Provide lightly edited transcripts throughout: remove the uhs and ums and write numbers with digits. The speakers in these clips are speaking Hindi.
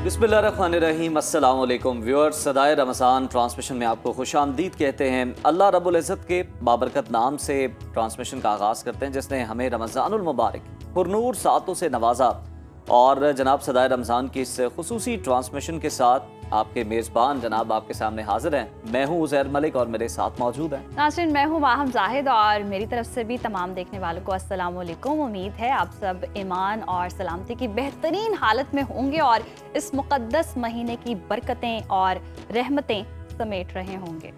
बिस्मिल्लाहिर्रहमानिर्रहीम, अस्सलाम वालेकुम व्यूअर्स। सदाए रमज़ान ट्रांसमिशन में आपको खुशामदीद कहते हैं। अल्लाह रब्बुल इज़्ज़त के बाबरकत नाम से ट्रांसमिशन का आगाज़ करते हैं, जिसने हमें रमज़ानुल मुबारक पुरनूर सातों से नवाजा। और जनाब सदाए रमज़ान की इस खुसूसी ट्रांसमिशन के साथ आपके मेज़बान जनाब आपके सामने हाजिर हैं। मैं हूँ उज़ैर मलिक और मेरे साथ मौजूद हैं नाज़रीन, मैं हूँ माहम जाहिद और मेरी तरफ से भी तमाम देखने वालों को अस्सलाम वालेकुम। उम्मीद है आप सब ईमान और सलामती की बेहतरीन हालत में होंगे और इस मुक़द्दस महीने की बरकतें और रहमतें समेट रहे होंगे।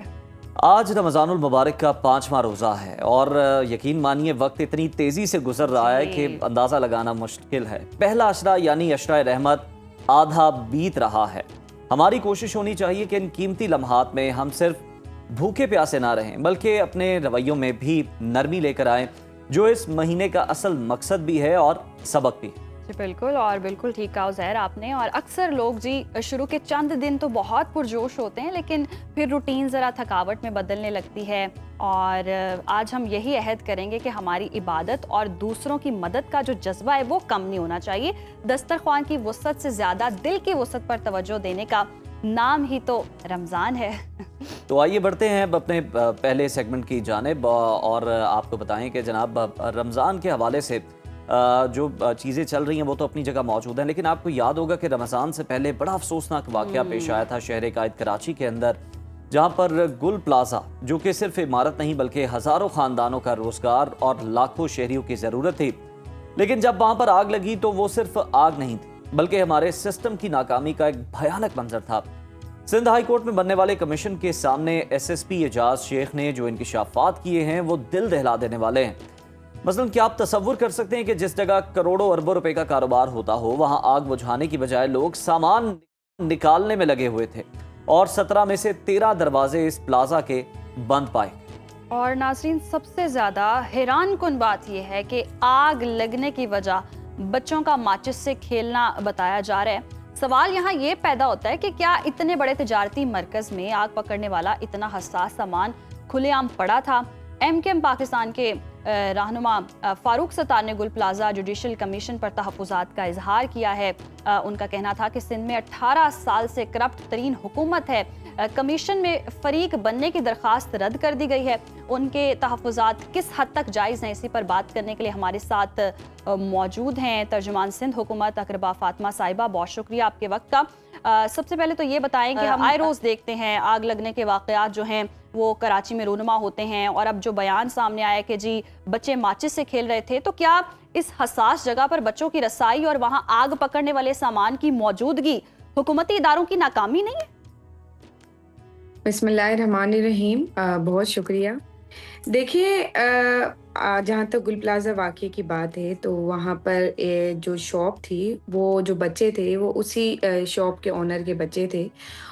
आज रमज़ानुल मुबारक का 5वां रोज़ा है और यकीन मानिए वक्त इतनी तेज़ी से गुजर रहा है कि अंदाज़ा लगाना मुश्किल है। पहला अशरा यानी अशरा रहमत आधा बीत रहा है। हमारी कोशिश होनी चाहिए कि इन कीमती लम्हात में हम सिर्फ भूखे प्यासे ना रहें, बल्कि अपने रवैयों में भी नरमी लेकर आएं, जो इस महीने का असल मकसद भी है और सबक भी। जी बिल्कुल, और बिल्कुल ठीक कहा ज़हर आपने। और अक्सर लोग जी शुरू के चंद दिन तो बहुत पुरजोश होते हैं, लेकिन फिर रूटीन ज़रा थकावट में बदलने लगती है। और आज हम यही अहद करेंगे कि हमारी इबादत और दूसरों की मदद का जो जज्बा है वो कम नहीं होना चाहिए। दस्तरख्वान की वुसअत से ज़्यादा दिल की वुसअत पर तवज्जो देने का नाम ही तो रमज़ान है। तो आइए बढ़ते हैं अब अपने पहले सेगमेंट की जानिब और आपको बताएं कि जनाब रमज़ान के हवाले से जो चीज़ें चल रही हैं वो तो अपनी जगह मौजूद हैं, लेकिन आपको याद होगा कि रमज़ान से पहले बड़ा अफसोसनाक वाक़या पेश आया था शहर कायद कराची के अंदर, जहाँ पर गुल प्लाजा, जो कि सिर्फ इमारत नहीं बल्कि हज़ारों ख़ानदानों का रोज़गार और लाखों शहरियों की ज़रूरत थी, लेकिन जब वहाँ पर आग लगी तो वो सिर्फ आग नहीं थी बल्कि हमारे सिस्टम की नाकामी का एक भयानक मंजर था। सिंध हाई कोर्ट में बनने वाले कमीशन के सामने SSP एजाज शेख ने जो इंकशाफात किए हैं वो दिल दहला देने वाले हैं। मसलन क्या आप तसव्वुर कर सकते हैं कि जिस जगह करोड़ों अरबों रुपए का कारोबार होता हो, वहां आग बुझाने की बजाय लोग सामान निकालने में लगे हुए थे और 17 में से 13 दरवाजे इस प्लाजा के बंद पाए। और नाज़रीन, सबसे ज़्यादा हैरान कुन बात यह है कि आग लगने की वजह बच्चों का माचिस से खेलना बताया जा रहा है। सवाल यहाँ ये पैदा होता है कि क्या इतने बड़े तिजारती मरकज़ में आग पकड़ने वाला इतना हसास सामान खुलेआम पड़ा था? MKM पाकिस्तान के रहनुमा फारूक सत्तार ने गुल प्लाजा जुडिशल कमीशन पर तहफ़्फ़ुज़ात का इजहार किया है। उनका कहना था कि सिंध में 18 साल से करप्ट तरीन हुकूमत है। कमीशन में फ़रीक बनने की दरख्वास्त रद्द कर दी गई है। उनके तहफ़्फ़ुज़ात किस हद तक जायज़ हैं, इसी पर बात करने के लिए हमारे साथ मौजूद हैं तर्जुमान सिंध हुकूमत अकरबा फातिमा साहिबा। बहुत शुक्रिया आपके वक्त का। सबसे पहले तो ये बताएं कि हम आए रोज़ देखते हैं आग लगने के वाक़यात जो हैं वो कराची में रूनुमा होते हैं, और अब जो बयान सामने आया कि जी बच्चे माचिस से खेल रहे थे, तो क्या इस हसास जगह पर बच्चों की रसाई और वहाँ आग पकड़ने वाले सामान की मौजूदगी हुकूमती इदारों की नाकामी नहीं है? बिस्मिल्लाहिर्रहमानिर्रहीम। बहुत शुक्रिया। देखिए, जहाँ तक गुल प्लाज़ा वाक़ये की बात है तो वहाँ पर जो शॉप थी, वो जो बच्चे थे वो उसी शॉप के ओनर के बच्चे थे।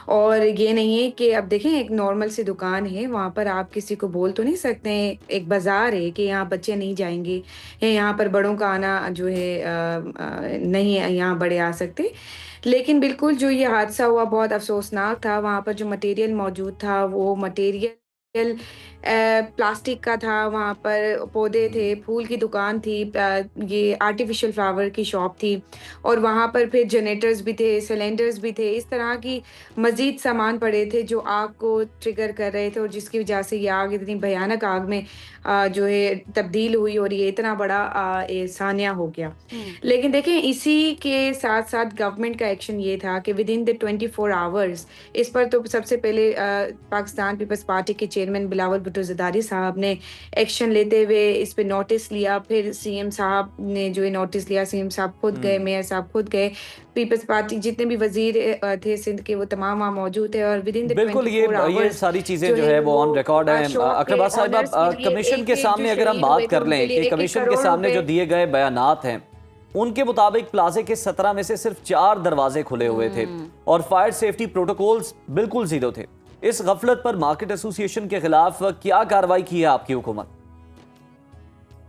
और ये नहीं है कि अब देखें, एक नॉर्मल सी दुकान है, वहाँ पर आप किसी को बोल तो नहीं सकते हैं, एक बाज़ार है कि यहाँ बच्चे नहीं जाएँगे या यहाँ पर बड़ों का आना जो है नहीं यहाँ बड़े आ सकते। लेकिन बिल्कुल जो ये हादसा हुआ बहुत अफ़सोसनाक था। वहाँ पर जो मटेरियल मौजूद था वो मटेरियल प्लास्टिक का था। वहाँ पर पौधे थे, फूल की दुकान थी, ये आर्टिफिशियल फ्लावर की शॉप थी, और वहाँ पर फिर जनरेटर्स भी थे, सिलेंडर्स भी थे। इस तरह की मज़ीद सामान पड़े थे जो आग को ट्रिगर कर रहे थे और जिसकी वजह से ये आग इतनी भयानक आग में जो है तब्दील हुई और ये इतना बड़ा सानिया हो गया। लेकिन देखें, इसी के साथ साथ गवर्नमेंट का एक्शन ये था कि विद इन द 24 आवर्स इस पर तो सबसे पहले पाकिस्तान पीपल्स पार्टी के चेयरमैन बिलावल भुट्टो ज़रदारी साहब ने एक्शन लेते हुए इस पे नोटिस लिया। फिर CM साहब ने जो है नोटिस लिया, CM साहब खुद गए, मेयर साहब खुद गए, पीपल्स पार्टी जितने भी वजीर थे सिंध के वो तमाम वहाँ मौजूद थे। और विद इन द बिल्कुल ये सारी चीज़ें जो है वो ऑन रिकॉर्ड है। अकरबा साहिबा, कमीशन के सामने अगर हम बात कर लें कि कमीशन के सामने जो दिए गए बयानात हैं उनके मुताबिक प्लाजे के 17 में से सिर्फ 4 दरवाजे खुले हुए थे और फायर सेफ्टी प्रोटोकॉल्स बिल्कुल जीरो थे। इस गफलत पर मार्केट एसोसिएशन के खिलाफ क्या कार्रवाई की है आपकी हुकूमत?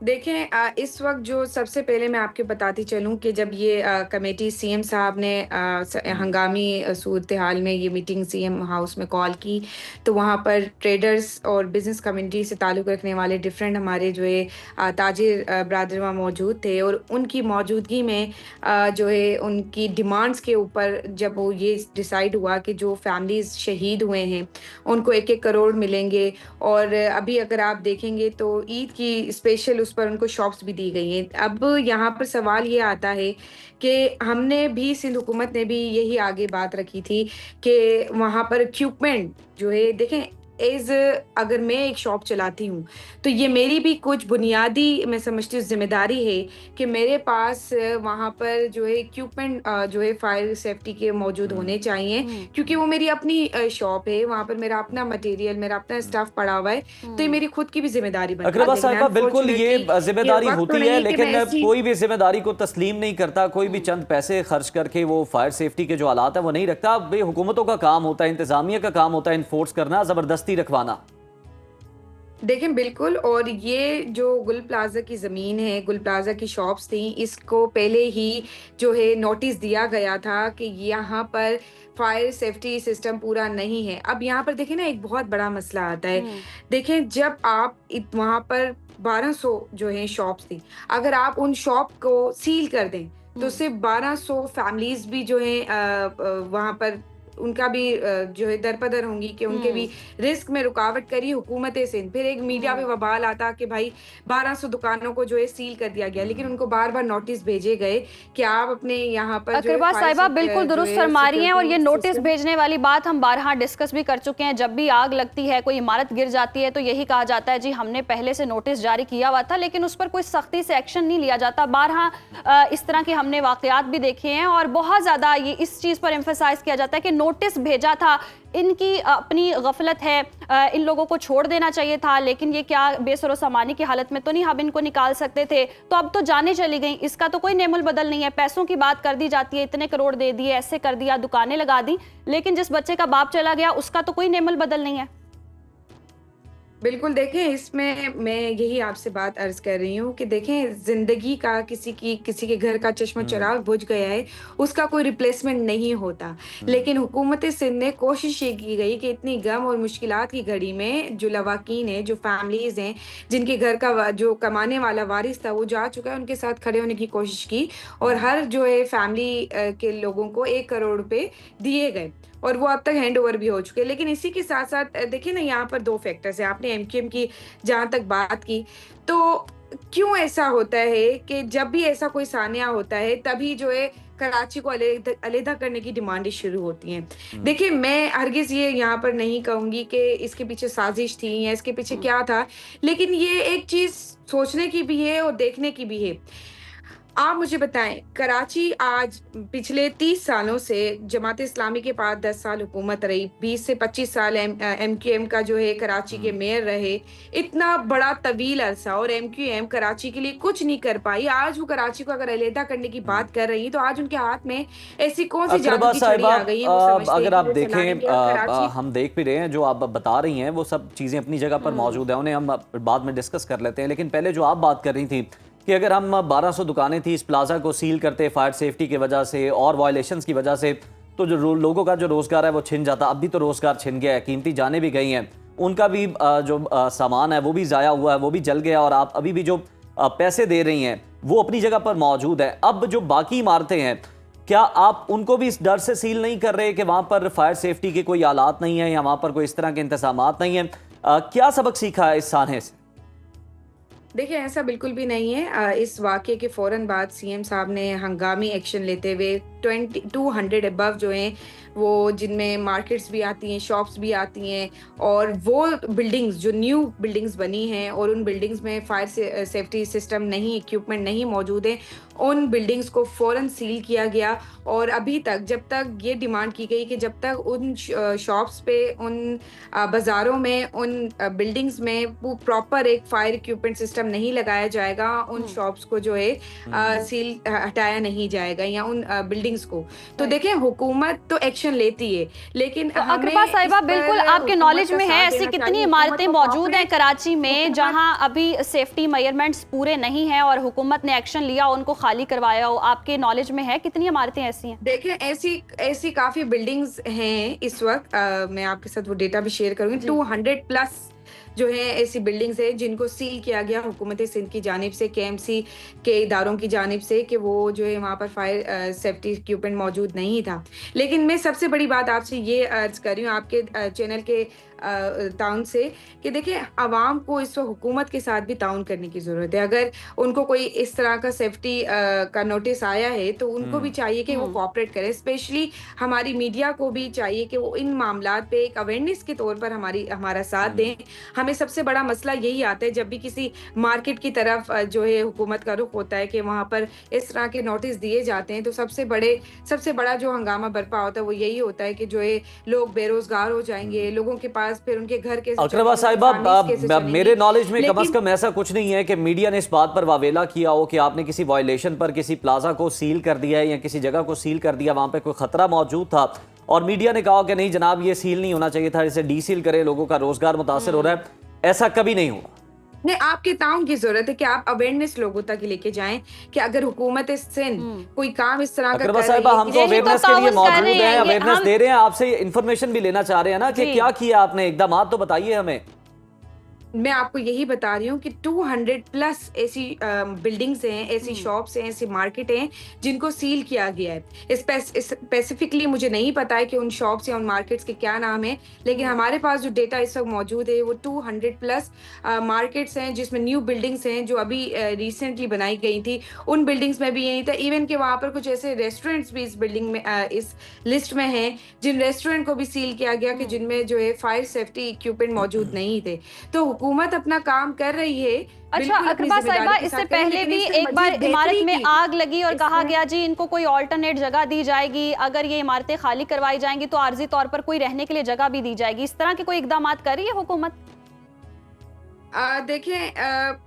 देखें इस वक्त जो सबसे पहले मैं आपके बताती चलूं कि जब ये कमेटी सीएम साहब ने हम्म। हंगामी सूरत हाल में ये मीटिंग सीएम हाउस में कॉल की, तो वहाँ पर ट्रेडर्स और बिजनेस कम्युनिटी से ताल्लुक़ रखने वाले डिफरेंट हमारे जो है ताजिर ब्रादर वहाँ मौजूद थे, और उनकी मौजूदगी में जो है उनकी डिमांड्स के ऊपर जब वो ये डिसाइड हुआ कि जो फैमिलीज शहीद हुए हैं उनको 1-1 करोड़ मिलेंगे। और अभी अगर आप देखेंगे तो ईद की स्पेशल उस पर उनको शॉप्स भी दी गई हैं। अब यहाँ पर सवाल ये आता है कि हमने भी, सिंध हुकूमत ने भी यही आगे बात रखी थी कि वहाँ पर इक्विपमेंट जो है, देखें अगर मैं एक शॉप चलाती हूँ तो ये मेरी भी कुछ बुनियादी, मैं समझती हूँ, ज़िम्मेदारी है कि मेरे पास वहाँ पर जो है इक्विपमेंट जो है फायर सेफ्टी के मौजूद हम्म। होने चाहिए, क्योंकि वो मेरी अपनी शॉप है, वहाँ पर मेरा अपना मटेरियल, मेरा अपना स्टाफ पड़ा हुआ है, तो ये मेरी खुद की भी ज़िम्मेदारी बनती है। अकरबा लेकिन साहिबा, बिल्कुल ये अनफॉर्चुनेटली ये जिम्मेदारी वक़्त तो होती नहीं है, है कि लेकिन मैं ऐसी कोई भी जिम्मेदारी को तस्लीम नहीं करता, कोई भी चंद पैसे खर्च करके वो फायर सेफ्टी के जो हालात है वो नहीं रखता। अब ये हुकूमतों का काम होता है, इंतजामिया का काम होता है इन्फोर्स करना, ज़बरदस्ती रखवाना। देखें बिल्कुल, और ये जो गुल प्लाज़ा की ज़मीन है, गुल प्लाज़ा की शॉप्स थी, इसको पहले ही जो है नोटिस दिया गया था कि यहाँ पर फायर सेफ्टी सिस्टम पूरा नहीं है। अब यहाँ पर देखें ना, एक बहुत बड़ा मसला आता है। देखें, जब आप वहाँ पर 1200 जो है शॉप्स थी, अगर आप उन शॉप को सील कर दें तो सिर्फ 1200 फैमिलीज भी जो है वहाँ पर उनका भी जो है दरपदर होंगी कि उनके भी रिस्क में रुकावट करी हुकूमत सिंध। फिर एक मीडिया पे बवाल आता कि भाई 1200 दुकानों को जो है सील कर दिया गया, लेकिन उनको बार बार नोटिस भेजे गए कि आप अपने यहाँ पर जो है अकरबा साहिबा बिल्कुल जो दुरुस्त है फरमा रही हैं, और ये सिक्योरिटी नोटिस सिस्टम। भेजने वाली बात हम बारहा डिस्कस भी कर चुके हैं। जब भी आग लगती है, कोई इमारत गिर जाती है, तो यही कहा जाता है जी हमने पहले से नोटिस जारी किया हुआ था, लेकिन उस पर कोई सख्ती से एक्शन नहीं लिया जाता। बारहा इस तरह के हमने वाकयात भी देखे हैं, और बहुत ज्यादा ये इस चीज पर एम्फेसाइज किया जाता है कि नोटिस भेजा था, इनकी अपनी गफलत है, इन लोगों को छोड़ देना चाहिए था, लेकिन ये क्या बेसरो सामानी की हालत में तो नहीं हम इनको निकाल सकते थे, तो अब तो जाने चली गई, इसका तो कोई नेमुल बदल नहीं है। पैसों की बात कर दी जाती है, इतने करोड़ दे दिए, ऐसे कर दिया, दुकानें लगा दी, लेकिन जिस बच्चे का बाप चला गया उसका तो कोई नेमुल बदल नहीं है। बिल्कुल, देखें इसमें मैं यही आपसे बात अर्ज़ कर रही हूँ कि देखें, ज़िंदगी का किसी के घर का चश्मा चिराग बुझ गया है, उसका कोई रिप्लेसमेंट नहीं होता। लेकिन हुकूमत सिंध ने कोशिश ये की गई कि इतनी गम और मुश्किलात की घड़ी में जो लवाकीन हैं, जो फैमिलीज़ हैं, जिनके घर का जो कमाने वाला वारिस था वो जा चुका है, उनके साथ खड़े होने की कोशिश की, और हर जो है फैमिली के लोगों को 1 करोड़ रुपए दिए गए, और वो अब तक हैंड ओवर भी हो चुके हैं। लेकिन इसी के साथ-साथ देखिए ना, यहाँ पर 2 फैक्टर्स हैं। आपने एमक्यूएम की जहाँ तक बात की, तो क्यों ऐसा होता है कि जब भी ऐसा कोई सानिया होता है, तभी जो है कराची को अलहदा करने की डिमांडें शुरू होती हैं। देखिए, मैं हरगिज़ ये यहाँ पर नहीं कहूँगी कि इसके पीछे साजिश थी या इसके पीछे क्या था, लेकिन ये एक चीज़ सोचने की भी है और देखने की भी है। आप मुझे बताएं, कराची आज पिछले 30 सालों से जमात इस्लामी के पास 10 साल हुकूमत रही, 20 से 25 साल एमक्यूएम का जो है कराची के मेयर रहे, इतना बड़ा तवील अरसा, और एमक्यूएम कराची के लिए कुछ नहीं कर पाई। आज वो कराची को अगर अलहदा करने की बात कर रही है, तो आज उनके हाथ में ऐसी कौन सी जादू की छड़ी आ गई है, वो समझते हैं अगर कि आप वो चलाएंगे देखें, कराची। हम देख भी रहे हैं जो आप बता रही हैं, वो सब चीज़ें अपनी जगह पर मौजूद है, उन्हें हम बाद में डिस्कस कर लेते हैं। लेकिन पहले जो आप बात कर रही थी कि अगर हम 1200 दुकानें थी, इस प्लाजा को सील करते फायर सेफ्टी की वजह से और वायलेशंस की वजह से, तो जो लोगों का जो रोज़गार है वो छिन जाता। अब भी तो रोज़गार छिन गया है, कीमती जानें भी गई हैं, उनका भी जो सामान है वो भी ज़ाया हुआ है, वो भी जल गया, और आप अभी भी जो पैसे दे रही हैं वो अपनी जगह पर मौजूद है। अब जो बाकी इमारतें हैं, क्या आप उनको भी इस डर से सील नहीं कर रहे कि वहाँ पर फायर सेफ्टी के कोई आलात नहीं है या वहाँ पर कोई इस तरह के इंतजामात नहीं हैं? क्या सबक सीखा है इस सानहे से? देखिए, ऐसा बिल्कुल भी नहीं है। इस वाक़ये के फ़ौरन बाद सीएम साहब ने हंगामी एक्शन लेते हुए 200 अबव जो हैं, वो जिनमें मार्केट्स भी आती हैं, शॉप्स भी आती हैं, और वो बिल्डिंग्स जो न्यू बिल्डिंग्स बनी हैं और उन बिल्डिंग्स में फायर सेफ्टी सिस्टम नहीं, इक्विपमेंट नहीं मौजूद है, उन बिल्डिंग्स को फ़ौरन सील किया गया। और अभी तक, जब तक ये डिमांड की गई कि जब तक उन शॉप्स पे, उन बाज़ारों में, उन बिल्डिंग्स में वो प्रॉपर एक फायर इक्विपमेंट सिस्टम नहीं लगाया जाएगा, उन शॉप्स को जो है सील हटाया नहीं जाएगा, या उन बिल्डिंग बिल्डिंग्स को। तो देखें, हुकूमत तो एक्शन लेती है, लेकिन तो हमें अकरबा साहिबा, इस बिल्कुल पर आपके हुकूमत नॉलेज का में है साथ ऐसी देना कितनी चाहिए। इमारतें हुकूमत को मौजूद हैं कॉपरेट कराची में हुकूमत जहां अभी सेफ्टी मेजरमेंट्स पूरे नहीं हैं और हुकूमत ने एक्शन लिया, उनको खाली करवाया हो? आपके नॉलेज में है कितनी इमारतें ऐसी हैं? देखें, ऐसी ऐसी काफ़ी बिल्डिंग्स हैं इस वक़्त। मैं आपके साथ वो डेटा भी शेयर करूँगी। जी। 200 प्लस जो है ऐसी बिल्डिंग्स हैं जिनको सील किया गया हुकूमत सिंध की जानिब से, केएमसी के इदारों की जानिब से, कि वो जो है वहाँ पर फायर सेफ्टी इक्विपमेंट मौजूद नहीं था। लेकिन मैं सबसे बड़ी बात आपसे ये अर्ज़ कर रही हूँ आपके चैनल के ताउन से, कि देखिए, आवाम को इस वक़्त हुकूमत के साथ भी ताउन करने की ज़रूरत है। अगर उनको कोई इस तरह का सेफ्टी का नोटिस आया है, तो उनको भी चाहिए कि वो कोऑपरेट करें। स्पेशली हमारी मीडिया को भी चाहिए कि वो इन मामलात पे एक अवेयरनेस के तौर पर हमारा साथ दें। हमें सबसे बड़ा मसला यही आता है जब भी किसी मार्केट की तरफ जो है हुकूमत का रुख होता है कि वहाँ पर इस तरह के नोटिस दिए जाते हैं, तो सबसे बड़ा जो हंगामा बरपा होता है वो यही होता है कि जो है लोग बेरोज़गार हो जाएँगे, लोगों के पास फिर उनके घर कैसे अकरबा चलेंगे, साहिबा, उनकी फैमिलीज़ कैसे मेरे चलेंगी। नॉलेज में कम से लेकिन कम ऐसा कुछ नहीं है कि मीडिया ने इस बात पर वावेला किया हो कि आपने किसी वायलेशन पर किसी प्लाजा को सील कर दिया है या किसी जगह को सील कर दिया, वहां पे कोई खतरा मौजूद था और मीडिया ने कहा कि नहीं जनाब ये सील नहीं होना चाहिए था, इसे डीसील करें, लोगों का रोजगार मुतासर हो रहा है। ऐसा कभी नहीं हुआ। नहीं, आपके ताउन की ज़रूरत है कि आप अवेयरनेस लोगों तक लेके जाएँ कि अगर हुकूमत सिंध कोई काम इस तरह का अकरबा कर साहिबा, रही है हम कि तो यही तो अवेयरनेस के लिए ताउन कर रहे मौजूद हैं, हैं, ये अवेयरनेस हम दे रहे हैं, आपसे इन्फॉर्मेशन भी लेना चाह रहे हैं ना कि जी। क्या किया आपने, इकदाम तो बताइए हमें। मैं आपको यही बता रही हूँ कि 200 प्लस ऐसी बिल्डिंग्स हैं, ऐसी शॉप्स हैं, ऐसी मार्केट हैं जिनको सील किया गया है। स्पेसिफिकली मुझे नहीं पता है कि उन शॉप्स या उन मार्केट्स के क्या नाम है, लेकिन हमारे पास जो डेटा इस वक्त मौजूद है वो 200 प्लस मार्केट्स हैं जिसमें न्यू बिल्डिंग्स हैं जो अभी रिसेंटली बनाई गई थी। उन बिल्डिंग्स में भी यही था, इवन कि वहाँ पर कुछ ऐसे रेस्टोरेंट्स भी इस बिल्डिंग में इस लिस्ट में हैं जिन रेस्टोरेंट को भी सील किया गया कि जिनमें जो है फायर सेफ्टी इक्विपमेंट मौजूद नहीं थे। तो हुकूमत अपना काम कर रही है, अच्छा बिल्कुल अपनी अकरबा साहिबा, ज़िम्मेदारी के इससे साथ करें, पहले लेकिन भी इससे एक बार मज़ीद इमारत बेहतरी में की। आग लगी और कहा इसमें गया जी इनको कोई ऑल्टरनेट जगह दी जाएगी, अगर ये इमारतें खाली करवाई जाएंगी तो आर्जी तौर पर कोई रहने के लिए जगह भी दी जाएगी। इस तरह के कोई इकदाम कर रही है हुकूमत? देखें,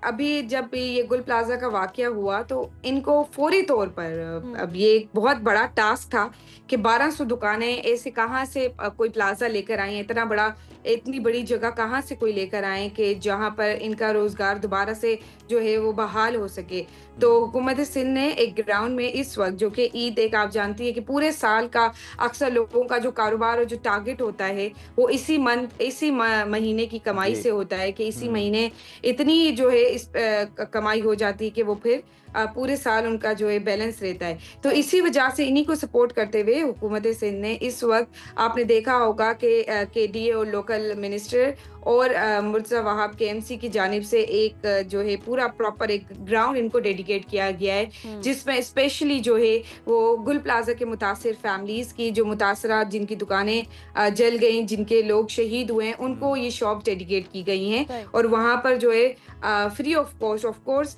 अभी जब ये गुल प्लाजा का वाकया हुआ तो इनको फौरी तौर पर अब ये एक बहुत बड़ा टास्क था कि 1200 दुकानें ऐसे कहाँ से कोई प्लाजा लेकर आए, इतनी बड़ी जगह कहाँ से कोई लेकर आए कि जहाँ पर इनका रोजगार दोबारा से जो है वो बहाल हो सके। तो हुकूमत सिंध ने एक ग्राउंड में इस वक्त, जो कि ईद एक आप जानती है कि पूरे साल का अक्सर लोगों का जो कारोबार और जो टारगेट होता है वो इसी महीने की कमाई जी। से होता है कि इसी महीने इतनी जो है इस कमाई हो जाती है कि वो फिर पूरे साल उनका जो है बैलेंस रहता है। तो इसी वजह से इन्हीं को सपोर्ट करते हुए हुकूमत सिंध ने इस वक्त आपने देखा होगा कि केडीए और लोकल मिनिस्टर और मुर्तज़ा वहाब केएमसी की जानिब से एक जो है पूरा प्रॉपर एक ग्राउंड इनको डेडिकेट किया गया है जिसमें स्पेशली जो है वो गुल प्लाजा के मुतासिर फैमिलीज की जो मुतासरा जिनकी दुकानें जल गई, जिनके लोग शहीद हुए हैं, उनको ये शॉप डेडिकेट की गई हैं और वहाँ पर जो है free of cost of course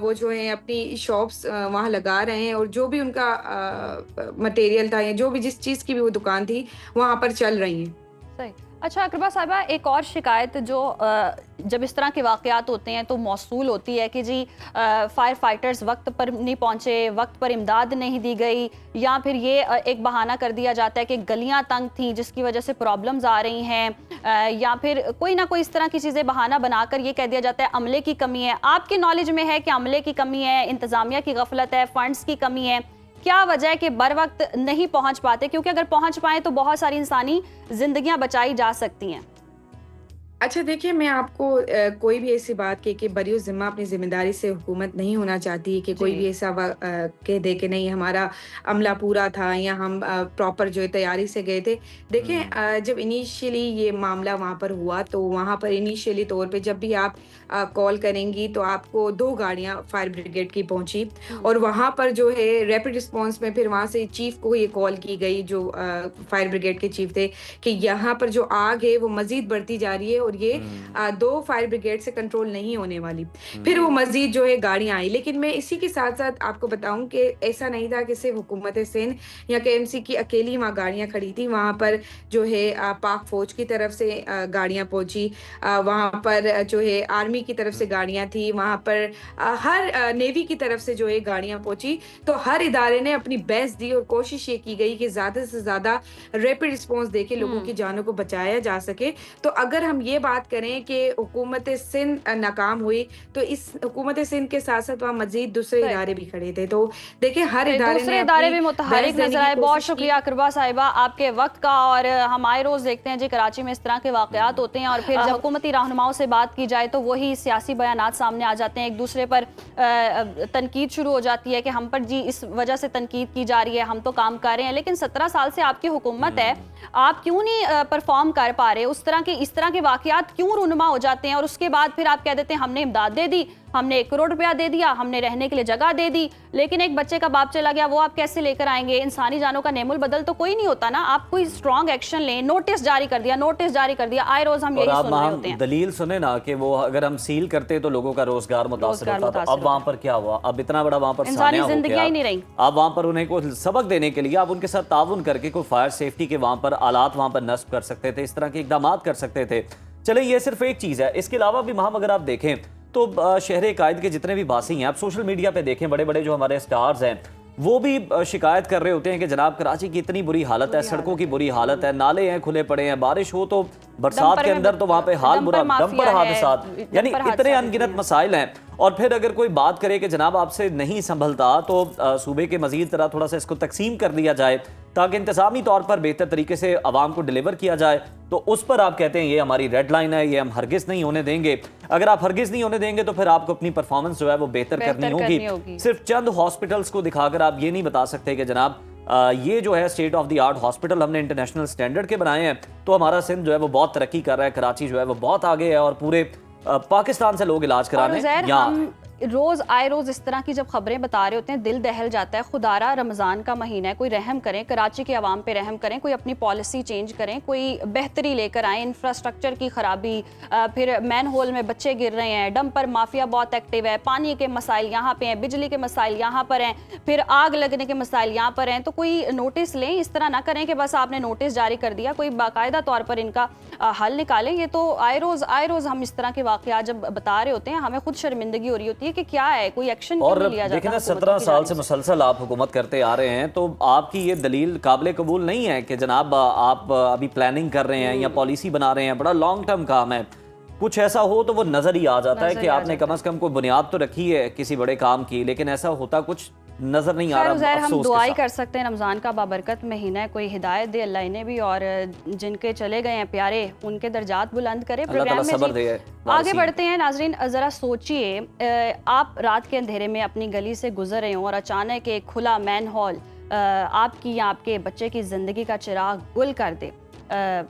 वो जो है अपनी शॉप्स वहाँ लगा रहे हैं और जो भी उनका मटेरियल था या जो भी जिस चीज़ की भी वो दुकान थी वहाँ पर चल रही हैं। सही। अच्छा अकरबा साहिबा, एक और शिकायत जो जब इस तरह के वाक़यात होते हैं तो मौसूल होती है कि जी फायर फाइटर्स वक्त पर नहीं पहुंचे, वक्त पर इमदाद नहीं दी गई, या फिर ये एक बहाना कर दिया जाता है कि गलियां तंग थीं जिसकी वजह से प्रॉब्लम्स आ रही हैं, या फिर कोई ना कोई इस तरह की चीज़ें बहाना बनाकर ये कह दिया जाता है अमले की कमी है। आपकी नॉलेज में है कि अमले की कमी है, इंतज़ामिया की गफलत है, फंड्स की कमी है? क्या वजह है कि बर वक्त नहीं पहुंच पाते? क्योंकि अगर पहुंच पाए तो बहुत सारी इंसानी जिंदगियां बचाई जा सकती हैं। अच्छा देखिए, मैं आपको कोई भी ऐसी बात कि बरी ज़िम्मा अपनी ज़िम्मेदारी से हुकूमत नहीं होना चाहती कि कोई भी ऐसा कह दे कि नहीं हमारा अमला पूरा था या हम प्रॉपर जो है तैयारी से गए थे। देखें, जब इनिशियली ये मामला वहाँ पर हुआ तो वहाँ पर इनिशियली तौर पे जब भी आप कॉल करेंगी तो आपको 2 गाड़ियाँ फायर ब्रिगेड की पहुँची और वहाँ पर जो है रैपिड रिस्पॉन्स में फिर वहाँ से चीफ को ये कॉल की गई जो फायर ब्रिगेड के चीफ थे कि यहाँ पर जो आग है वो मज़ीद बढ़ती जा रही है और ये 2 फायर ब्रिगेड से कंट्रोल नहीं होने वाली। फिर वो मज़ीद जो है गाड़ियाँ आई। लेकिन मैं इसी के साथ-साथ आपको बताऊँ कि ऐसा नहीं था कि सिर्फ़ हुकूमत सिंध या केएमसी की अकेली वहाँ गाड़ियाँ खड़ी थी। वहाँ पर जो है पाक फ़ौज की तरफ से गाड़ियाँ पहुँची। वहाँ पर जो है आर्मी की तरफ से गाड़ियाँ थी। वहाँ पर हर नेवी की तरफ से जो है गाड़ियाँ पहुँची। तो हर इदारे ने अपनी बेस्ट दी और कोशिश ये की गई कि ज़्यादा से ज़्यादा रैपिड रिस्पॉन्स देके लोगों की जानों को बचाया जा सके। तो अगर हम ये बात करें कि हुकूमत सिंध नाकाम हुई, तो इस हुकूमत सिंध के साथ-साथ वहाँ मज़ीद दूसरे सही। इदारे भी खड़े थे। तो देखिए हर इदारे दूसरे ने इदारे अपनी भी मुतहरिक बेस्ट देने नजर की आए। बहुत कोशिश की। शुक्रिया अकरबा साहिबा आपके वक्त का। और हम आए रोज देखते हैं जी कराची में इस तरह के वाकयात होते हैं और फिर जब हुकूमती रहनुमाओं से बात की जाए तो वही सियासी बयानात सामने आ जाते हैं। एक दूसरे पर तनकीद शुरू हो जाती है कि हम पर जी इस वजह से तनकीद की जा रही है, हम तो काम कर रहे हैं। लेकिन 17 साल से आपकी हुकूमत है, आप क्यों नहीं परफॉर्म कर पा रहे? इस तरह के वाकयात क्यों रूनुमा हो जाते हैं और उसके बाद फिर आप कह देते हैं हमने इमदाद दे दी, हमने 1 करोड़ रुपया दे दिया, हमने रहने के लिए जगह दे दी, लेकिन एक बच्चे का बाप चला गया, वो आप कैसे लेकर आएंगे? इंसानी जानों का नेमुल बदल तो कोई नहीं होता ना। आप कोई स्ट्रॉन्ग एक्शन लें। नोटिस जारी कर दिया, नोटिस जारी कर दिया, आए रोज हम यही सुन रहे होते हैं। दलील सुने ना कि वो अगर हम सील करते तो लोगों का रोजगार मुतासर होता। तो अब वहाँ पर क्या हुआ? अब इतना बड़ा वहाँ पर इंसानी सानिया हो जिंदगी गया। ही नहीं रही। अब वहाँ पर उन्हें कोई सबक देने के लिए आप उनके साथ ताउन करके कोई फायर सेफ्टी के वहाँ पर आलात वहाँ पर नस्ब कर सकते थे, इस तरह के इकदाम कर सकते थे। चले ये सिर्फ एक चीज़ है, इसके अलावा भी वहाँ अगर आप देखें तो शहर कायद के जितने भी बासी हैं, आप सोशल मीडिया पे देखें, बड़े बड़े जो हमारे स्टार्स हैं वो भी शिकायत कर रहे होते हैं कि जनाब कराची की इतनी बुरी हालत है, सड़कों की बुरी हालत है, नाले हैं खुले पड़े हैं, बारिश हो तो बरसात के अंदर तो वहाँ पे हाल बुरा, डंपर हादसात, यानी इतने अनगिनत मसाइल हैं। और फिर अगर कोई बात करे कि जनाब आपसे नहीं संभलता तो सूबे के मजीद तरह थोड़ा सा इसको तकसीम कर दिया जाए ताकि इंतजामी तौर पर बेहतर तरीके से आवाम को डिलीवर किया जाए, तो उस पर आप कहते हैं ये हमारी रेड लाइन है, ये हम हरगिज़ नहीं होने देंगे। अगर आप हरगिज़ नहीं होने देंगे तो फिर आपको अपनी परफॉर्मेंस जो है वो बेहतर करनी होगी। सिर्फ चंद हॉस्पिटल्स को दिखाकर आप ये नहीं बता सकते कि जनाब ये जो है state of the art hospital हमने इंटरनेशनल स्टैंडर्ड के बनाए हैं तो हमारा सिंध जो है वो बहुत तरक्की कर रहा है, कराची जो है वो बहुत आगे है और पूरे पाकिस्तान से लोग इलाज कराने हम रोज आए रोज इस तरह की जब खबरें बता रहे होते हैं दिल दहल जाता है। खुदारा रमज़ान का महीना है, कोई रहम करें, कराची के अवाम पे रहम करें, कोई अपनी पॉलिसी चेंज करें, कोई बेहतरी लेकर आए। इंफ्रास्ट्रक्चर की खराबी, फिर मैन होल में बच्चे गिर रहे हैं, डंपर माफिया बहुत एक्टिव है, पानी के मसाइल यहाँ पे हैं, बिजली के मसाइल यहाँ पर हैं, फिर आग लगने के मसाइल यहाँ पर हैं। तो कोई नोटिस लें, इस तरह ना करें कि बस आपने नोटिस जारी कर दिया, कोई बाकायदा तौर पर इनका हल निकालें। ये तो आए रोज हम इस तरह के वाकयात जब बता रहे होते हैं हमें खुद शर्मिंदगी हो रही होती है कि क्या है, कोई एक्शन क्यों नहीं लिया जाता। देखिए ना 17 साल से मुसलसल आप हुकूमत करते आ रहे हैं तो आपकी ये दलील काबिल कबूल नहीं है कि जनाब आप अभी प्लानिंग कर रहे हैं या पॉलिसी बना रहे हैं, बड़ा लॉन्ग टर्म काम है। कुछ ऐसा हो तो वो नजर ही आ जाता है कि आपने कम से कम कोई बुनियाद तो रखी है किसी बड़े काम की, लेकिन ऐसा होता कुछ नजर नहीं आ रहा। हम दुआई कर सकते हैं, रमज़ान का बाबरकत महीना है, कोई हिदायत दे अल्लाह इन्हें भी और जिनके चले गए हैं प्यारे उनके दर्जात बुलंद करे। प्रोग्राम में आगे बढ़ते हैं नाजरीन, ज़रा सोचिए आप रात के अंधेरे में अपनी गली से गुजर रहे हो और अचानक एक खुला मैन हॉल आपकी या आपके बच्चे की ज़िंदगी का चिराग गुल कर दे।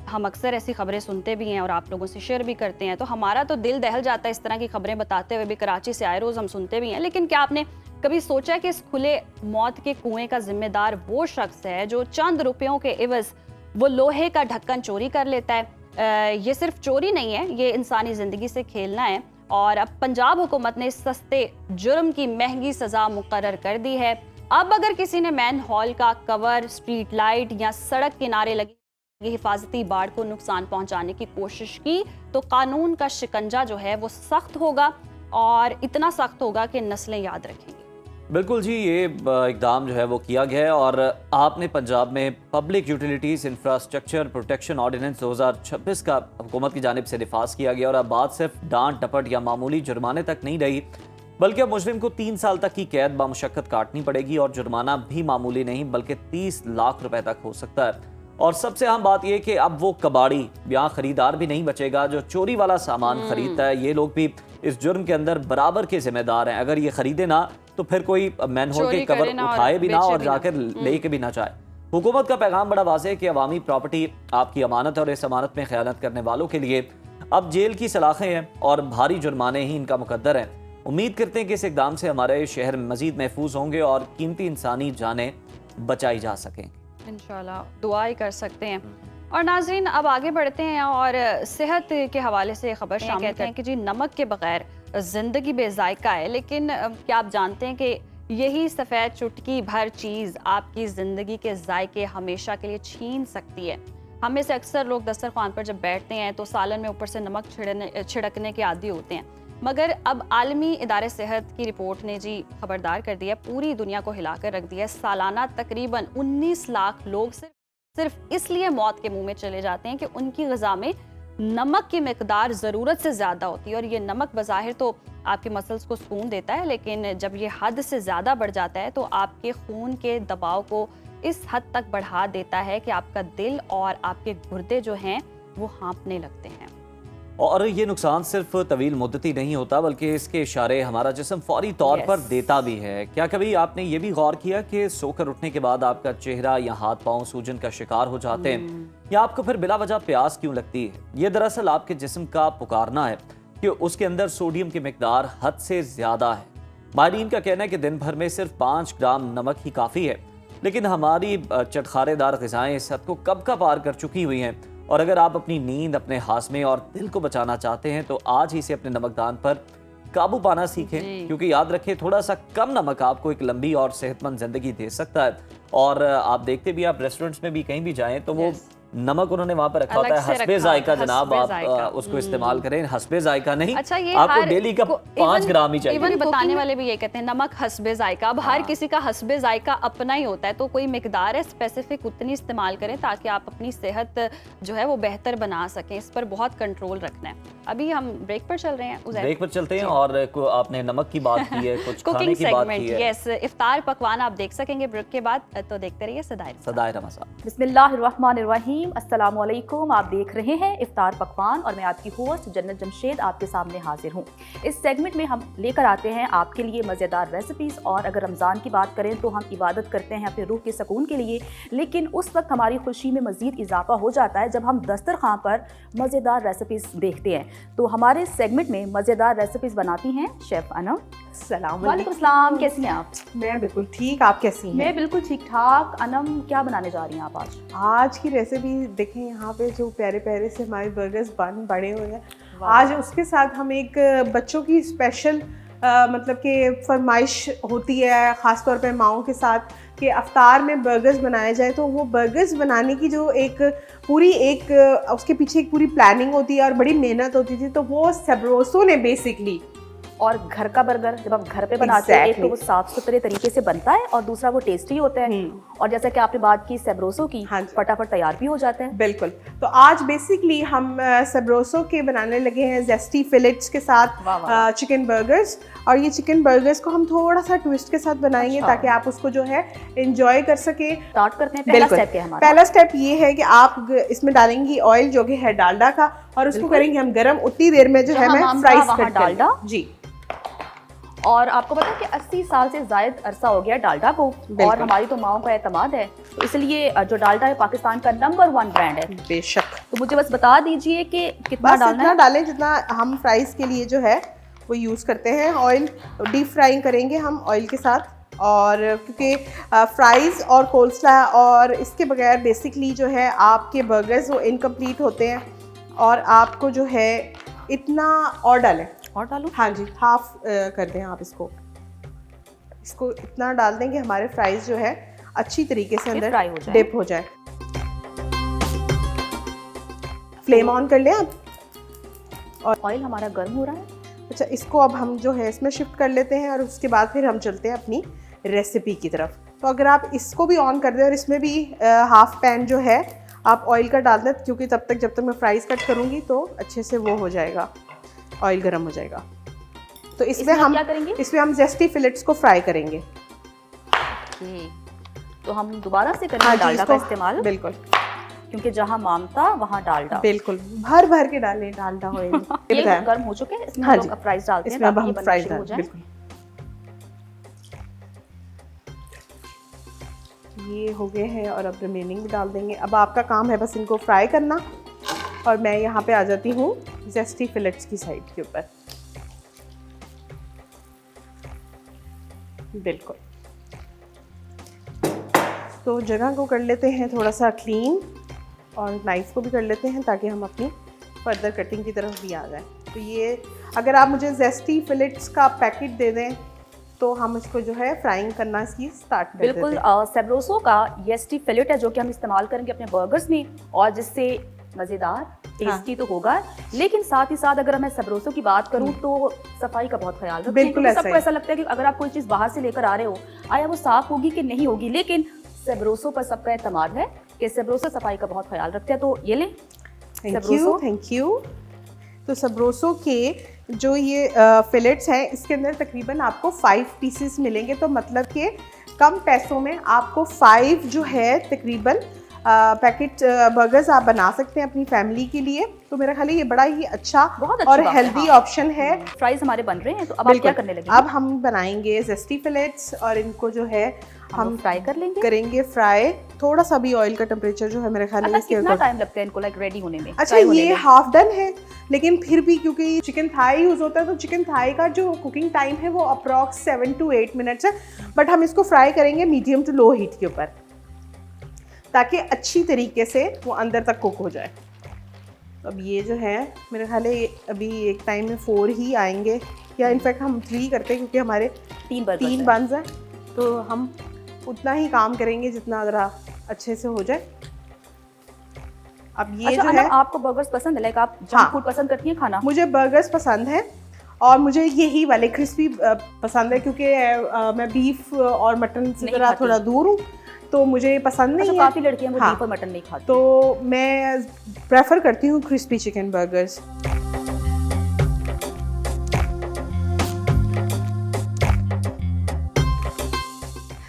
हम अक्सर ऐसी खबरें सुनते भी हैं और आप लोगों से शेयर भी करते हैं, तो हमारा तो दिल दहल जाता है इस तरह की खबरें बताते हुए भी। कराची से आए रोज़ हम सुनते भी हैं, लेकिन क्या आपने कभी सोचा कि इस खुले मौत के कुएं का जिम्मेदार वो शख्स है जो चंद रुपयों के इवज वो लोहे का ढक्कन चोरी कर लेता है? ये सिर्फ चोरी नहीं है, ये इंसानी ज़िंदगी से खेलना है। और अब पंजाब हुकूमत ने इस सस्ते जुर्म की महंगी सज़ा मुकर्रर कर दी है। अब अगर किसी ने मैन हॉल का कवर, स्ट्रीट लाइट या सड़क किनारे लगी हिफाजती बाड़ को नुकसान पहुंचाने की कोशिश की तो कानून का शिकंजा जो है वो सख्त होगा और इतना सख्त होगा कि नस्लें याद रखेंगी। बिल्कुल जी, ये इकदाम जो है वो किया गया है और आपने पंजाब में public utilities infrastructure protection ordinance 2026 का हुकूमत की जानिब से निफाज किया गया और अब बात सिर्फ डांट टपट या मामूली जुर्माने तक नहीं रही, बल्कि अब मुजरिम को 3 साल तक की कैद बामुशक्कत काटनी पड़ेगी और जुर्माना भी मामूली नहीं बल्कि 30 लाख रुपए तक हो सकता है। और सबसे अहम बात यह कि अब वो कबाड़ी या खरीदार भी नहीं बचेगा जो चोरी वाला सामान खरीदता है। ये लोग भी इस जुर्म के अंदर बराबर के जिम्मेदार हैं। अगर ये खरीदे ना तो फिर कोई मैनहोल के कवर उठाए भी ना और जाकर लेके भी ना जाए। हुकूमत का पैगाम बड़ा वाज़ेह है कि अवामी प्रॉपर्टी आपकी अमानत है और इस अमानत में खयानत करने वालों के लिए अब जेल की सलाखें हैं और भारी जुर्माने ही इनका मुकद्दर है। उम्मीद करते हैं कि इस इक़दाम से हमारे शहर मज़ीद महफूज होंगे और कीमती इंसानी जानें बचाई जा सकें। इंशाल्लाह दुआ ही कर सकते हैं। और नाज़रीन अब आगे बढ़ते हैं और सेहत के हवाले से खबर शामिल कहते हैं कि जी नमक के बगैर ज़िंदगी बेजायका है, लेकिन क्या आप जानते हैं कि यही सफ़ेद चुटकी भर चीज़ आपकी ज़िंदगी के जायके हमेशा के लिए छीन सकती है। हम में से अक्सर लोग दस्तरखान पर जब बैठते हैं तो सालन में ऊपर से नमक छिड़कने के आदी होते हैं, मगर अब आलमी इदारे सेहत की रिपोर्ट ने जी खबरदार कर दिया, पूरी दुनिया को हिलाकर रख दिया। सालाना तकरीबन 19 लाख लोग सिर्फ इसलिए मौत के मुंह में चले जाते हैं कि उनकी ग़िज़ा में नमक की मिकदार ज़रूरत से ज़्यादा होती है। और ये नमक बज़ाहिर तो आपके मसल्स को सुकून देता है, लेकिन जब ये हद से ज़्यादा बढ़ जाता है तो आपके खून के दबाव को इस हद तक बढ़ा देता है कि आपका दिल और आपके गुर्दे जो हैं वो हाँफने लगते हैं। और ये नुकसान सिर्फ तवील मुद्दती नहीं होता, बल्कि इसके इशारे हमारा जिस्म फौरी तौर पर देता भी है। क्या कभी आपने ये भी गौर किया कि सोकर उठने के बाद आपका चेहरा या हाथ पांव सूजन का शिकार हो जाते हैं, या आपको फिर बिला वजह प्यास क्यों लगती है? ये दरअसल आपके जिस्म का पुकारना है कि उसके अंदर सोडियम की मिकदार हद से ज्यादा है। माहिरीन का कहना है कि दिन भर में सिर्फ 5 ग्राम नमक ही काफ़ी है, लेकिन हमारी चटखारेदार ग़िज़ाएं इस हद को कब का पार कर चुकी हुई हैं। और अगर आप अपनी नींद, अपने हाज़मे और दिल को बचाना चाहते हैं तो आज ही से अपने नमकदान पर काबू पाना सीखें, क्योंकि याद रखें थोड़ा सा कम नमक आपको एक लंबी और सेहतमंद ज़िंदगी दे सकता है। और आप देखते भी, आप रेस्टोरेंट्स में भी कहीं भी जाएं तो वो नमक उन्होंने वहाँ पर रखा होता है हस्बे जायका। जनाब आप उसको इस्तेमाल करें, हस्बे जायका नहीं। अच्छा, ये आपको डेली का 5 ग्राम ही चाहिए। इवन बताने वाले भी ये कहते हैं नमक हस्बे जायका। अब हर किसी का हस्बे जायका अपना ही होता है, तो कोई मिकदार है स्पेसिफिक उतनी इस्तेमाल करें ताकि आप अपनी सेहत जो है वो बेहतर बना सकें। इस पर बहुत कंट्रोल रखना है। अभी हम ब्रेक पर चल रहे हैं, ब्रेक पर चलते हैं। और आपने नमक की बात की है, कुछ खाने कुकिंग की बात की है। यस, इफ्तार पकवान आप देख सकेंगे ब्रेक के बाद, तो देखते रहिए सदाए रमज़ान। बिस्मिल्लाहिर्रहमानिर्रहीम, अस्सलाम वालेकुम। आप देख रहे हैं इफ्तार पकवान और मैं आपकी होस्ट जन्नत जमशेद आपके सामने हाजिर हूँ। इस सेगमेंट में हम लेकर आते हैं आपके लिए मज़ेदार रेसिपीज़। और अगर रमज़ान की बात करें तो हम इबादत करते हैं अपने रूह के सुकून के लिए, लेकिन उस वक्त हमारी खुशी में मज़ीद इजाफा हो जाता है जब हम दस्तरखान पर मज़ेदार रेसिपीज़ देखते हैं। तो हमारे सेगमेंट में मज़ेदार रेसिपीज़ बनाती हैं शेफ़ अनम। वालेकुम सलाम, कैसी हैं आप? मैं बिल्कुल ठीक, आप कैसी हैं? मैं बिल्कुल ठीक ठाक। अनम, क्या बनाने जा रही हैं आप आज? आज की रेसिपी देखें, यहाँ पे जो प्यारे प्यारे से हमारे बर्गर्स बने हुए हैं, आज उसके साथ हम एक बच्चों की स्पेशल मतलब कि फरमाइश होती है ख़ास तौर पे माओं के साथ कि अफ्तार में बर्गर्स बनाए जाए। तो वो बर्गर्स बनाने की जो एक पूरी उसके पीछे एक पूरी प्लानिंग होती है और बड़ी मेहनत होती थी, तो वो सेब्रोसो ने बेसिकली। और घर का बर्गर जब आप घर पे बनाते हैं, एक तो वो साफ सुथरे तरीके से बनता है और दूसरा वो टेस्टी होता है। और जैसा कि आपने बात की सेब्रोसो की, हाँ, फटाफट तैयार भी हो जाता है। बिल्कुल। तो आज बेसिकली हम सेब्रोसो के बनाने लगे हैं जेस्टी फिलेट्स के साथ चिकन बर्गर्स। और ये चिकन बर्गर्स को हम थोड़ा सा ट्विस्ट के साथ बनाएंगे ताकि आप उसको जो है एंजॉय कर सके। स्टार्ट करते हैं। पहला स्टेप क्या है हमारा? पहला स्टेप ये है कि आप इसमें डालेंगी ऑयल जो कि है डालडा का, और उसको करेंगे हम गरम। उतनी देर में जो है मैं फ्राइज कर डालडा जी। और आपको पता है कि 80 साल से ज़ायद अरसा हो गया डालडा को, और हमारी तो माओं का एतमाद है, तो इसलिए जो डालडा है पाकिस्तान का नंबर 1 ब्रांड है। बेशक। तो मुझे बस बता दीजिए कि कितना डालना है। डालें जितना हम फ्राइज के लिए जो है वो यूज़ करते हैं। ऑयल डीप फ्राइंग करेंगे हम ऑयल के साथ, और क्योंकि फ्राइज़ और कोल्स्ला और इसके बगैर बेसिकली जो है आपके बर्गर्स वो इनकम्प्लीट होते हैं। और आपको जो है इतना और डालें, और डालूं? हाँ जी, हाफ कर दें आप इसको इतना डाल दें कि हमारे फ्राइज़ जो है अच्छी तरीके से अंदर फ्राई हो जाए, डिप हो जाए। फ्लेम ऑन कर लें आप। और ऑयल हमारा गर्म हो रहा है। अच्छा, इसको अब हम जो है इसमें शिफ्ट कर लेते हैं और उसके बाद फिर हम चलते हैं अपनी रेसिपी की तरफ। तो अगर आप इसको भी ऑन कर दें और इसमें भी हाफ पैन जो है आप ऑयल का डाल दें, क्योंकि तब तक जब तक मैं फ्राइज़ कट करूँगी तो अच्छे से वो हो जाएगा, ऑयल गर्म हो जाएगा। तो इसमें हम क्या करेंगे? इसमें हम जेस्टी फिलेट्स को फ्राई करेंगे। तो हम दोबारा से करेंगे डालडा का इस्तेमाल। बिल्कुल, क्योंकि जहाँ मामता वहाँ डालडा। बिल्कुल, भर भर के डालें डालडा ऑयल। ये गर्म हो चुके हैं, इसमें हम फ्राइज डालते हैं, इसमें अब हम ताकि फ्राइज हो जाए। बिल्कुल, ये हो गए हैं और अब रिमेनिंग भी डाल देंगे। अब आपका काम है बस इनको फ्राई करना, और मैं यहाँ पे आ जाती हूँ जेस्टी फिलेट्स की साइड के ऊपर। बिल्कुल, तो जगह को कर लेते हैं थोड़ा सा क्लीन। और नाइफ को भी कर लेते हैं ताकि हम अपनी फर्दर कटिंग की तरफ भी आ जाएं। तो ये अगर आप मुझे जेस्टी फिलेट्स का पैकेट दे दें तो हम इसको जो है फ्राइंग करना इसकी स्टार्ट कर बिल्कुल। देते हैं। सेब्रोसो का येस्टी फिलेट है जो कि हम इस्तेमाल करेंगे अपने बर्गर्स में, और जिससे मज़ेदार टेस्टी तो होगा, लेकिन साथ ही साथ अगर मैं सेब्रोसो की बात करूं तो सफाई का बहुत ख्याल रखें। बिल्कुल क्योंकि ऐसा सबको ही। ऐसा लगता है कि अगर आप कोई चीज़ बाहर से लेकर आ रहे हो, आया वो साफ होगी कि नहीं होगी, लेकिन सेब्रोसो पर सबका एतमाद है कि सेब्रोसो सफाई का बहुत ख्याल रखते हैं। तो ये लें सेब्रोसो। Thank you. तो सेब्रोसो के जो ये फिलेट्स हैं इसके अंदर तकरीबन आपको 5 पीसेस मिलेंगे, तो मतलब कि कम पैसों में आपको 5 जो है तकरीबन पैकेट बर्गर्स आप बना सकते हैं अपनी फैमिली के लिए। तो मेरा ख्याल है ये बड़ा ही अच्छा बहुत अच्छी और बात है, हेल्दी हाँ। ऑप्शन है। फ्राइज हमारे बन रहे हैं, तो अब आप क्या करने लगे? अब हम बनाएंगे जेस्टी फिलेट्स और इनको जो है हम फ्राई कर लेंगे। करेंगे फ्राई। थोड़ा सा भी ऑयल का टेम्परेचर जो है मेरे ख्याल अच्छा, में इसके कितना ऊपर। टाइम लगता है इनको लाइक रेडी होने में? अच्छा, फ्राई होने ये में? हाफ डन है, लेकिन फिर भी क्योंकि चिकन थाई यूज़ होता है तो चिकन थाई का जो कुकिंग टाइम है वो अप्रॉक्स 7 to 8 मिनट्स है, बट हम इसको फ्राई करेंगे मीडियम टू लो हीट के ऊपर ताकि अच्छी तरीके से वो अंदर तक कुक हो जाए। तो अब ये जो है मेरे ख्याल है अभी एक टाइम में 4 ही आएंगे, या इनफैक्ट हम 3 करते हैं क्योंकि हमारे 3 बंस हैं, तो हम उतना ही काम करेंगे जितना ज़रा अच्छे से हो जाए। अब ये अच्छा, जो है, आपको बर्गर्स पसंद है? लाइक आप जंक हाँ। फूड पसंद करती हैं खाना? मुझे बर्गर्स पसंद है और मुझे यही वाले क्रिस्पी पसंद है क्योंकि मैं बीफ और मटन से नहीं ज़रा खाती। थोड़ा दूर हूँ, तो मुझे ये पसंद नहीं अच्छा, है। काफी लड़कियां वो हाँ। बीफ और मटन नहीं खाती। तो मैं प्रेफर करती हूँ क्रिस्पी चिकन बर्गर्स।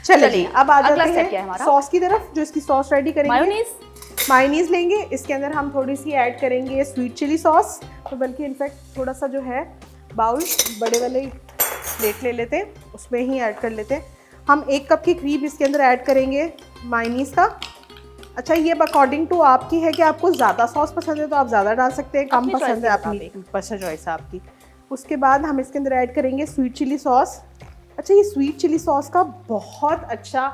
चलिए अब आ अगला जाते step क्या है हैं हमारा? सॉस की तरफ, जो इसकी सॉस रेडी करेंगे। मायोनीज। मायोनीज लेंगे, इसके अंदर हम थोड़ी सी ऐड करेंगे स्वीट चिली सॉस, तो बल्कि इनफैक्ट थोड़ा सा जो है बाउल बड़े वाले प्लेट ले लेते हैं, उसमें ही ऐड कर लेते हैं। हम 1 कप की क्रीम इसके अंदर ऐड करेंगे मायोनीज का। अच्छा, ये अकॉर्डिंग टू आपकी है कि आपको ज़्यादा सॉस पसंद है तो आप ज़्यादा डाल सकते हैं, कम अपनी पसंद है choice के अपनी पर्सनल चॉइस है आपकी। उसके बाद हम इसके अंदर ऐड करेंगे स्वीट चिली सॉस। अच्छा, ये स्वीट चिली सॉस का बहुत अच्छा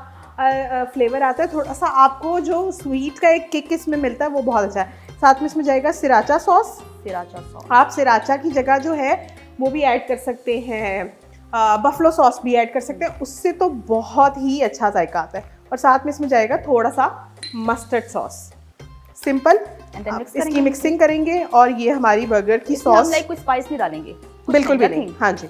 फ्लेवर आता है, थोड़ा सा आपको जो स्वीट का एक किक इसमें मिलता है वो बहुत अच्छा है। साथ में इसमें जाएगा सिराचा सॉस। Sriracha sauce. आप सिराचा की जगह जो है वो भी ऐड कर सकते हैं, बफलो सॉस भी ऐड कर सकते हैं, उससे तो बहुत ही अच्छा जायका आता है। और साथ में इसमें जाएगा थोड़ा सा mustard sauce. Simple, And then mix इसकी करेंगे। मिक्सिंग करेंगे और ये हमारी बर्गर की इसमें हम सॉस लाइक कुछ स्पाइस नहीं डालेंगे? कुछ बिल्कुल भी नहीं, नहीं। हाँ जी,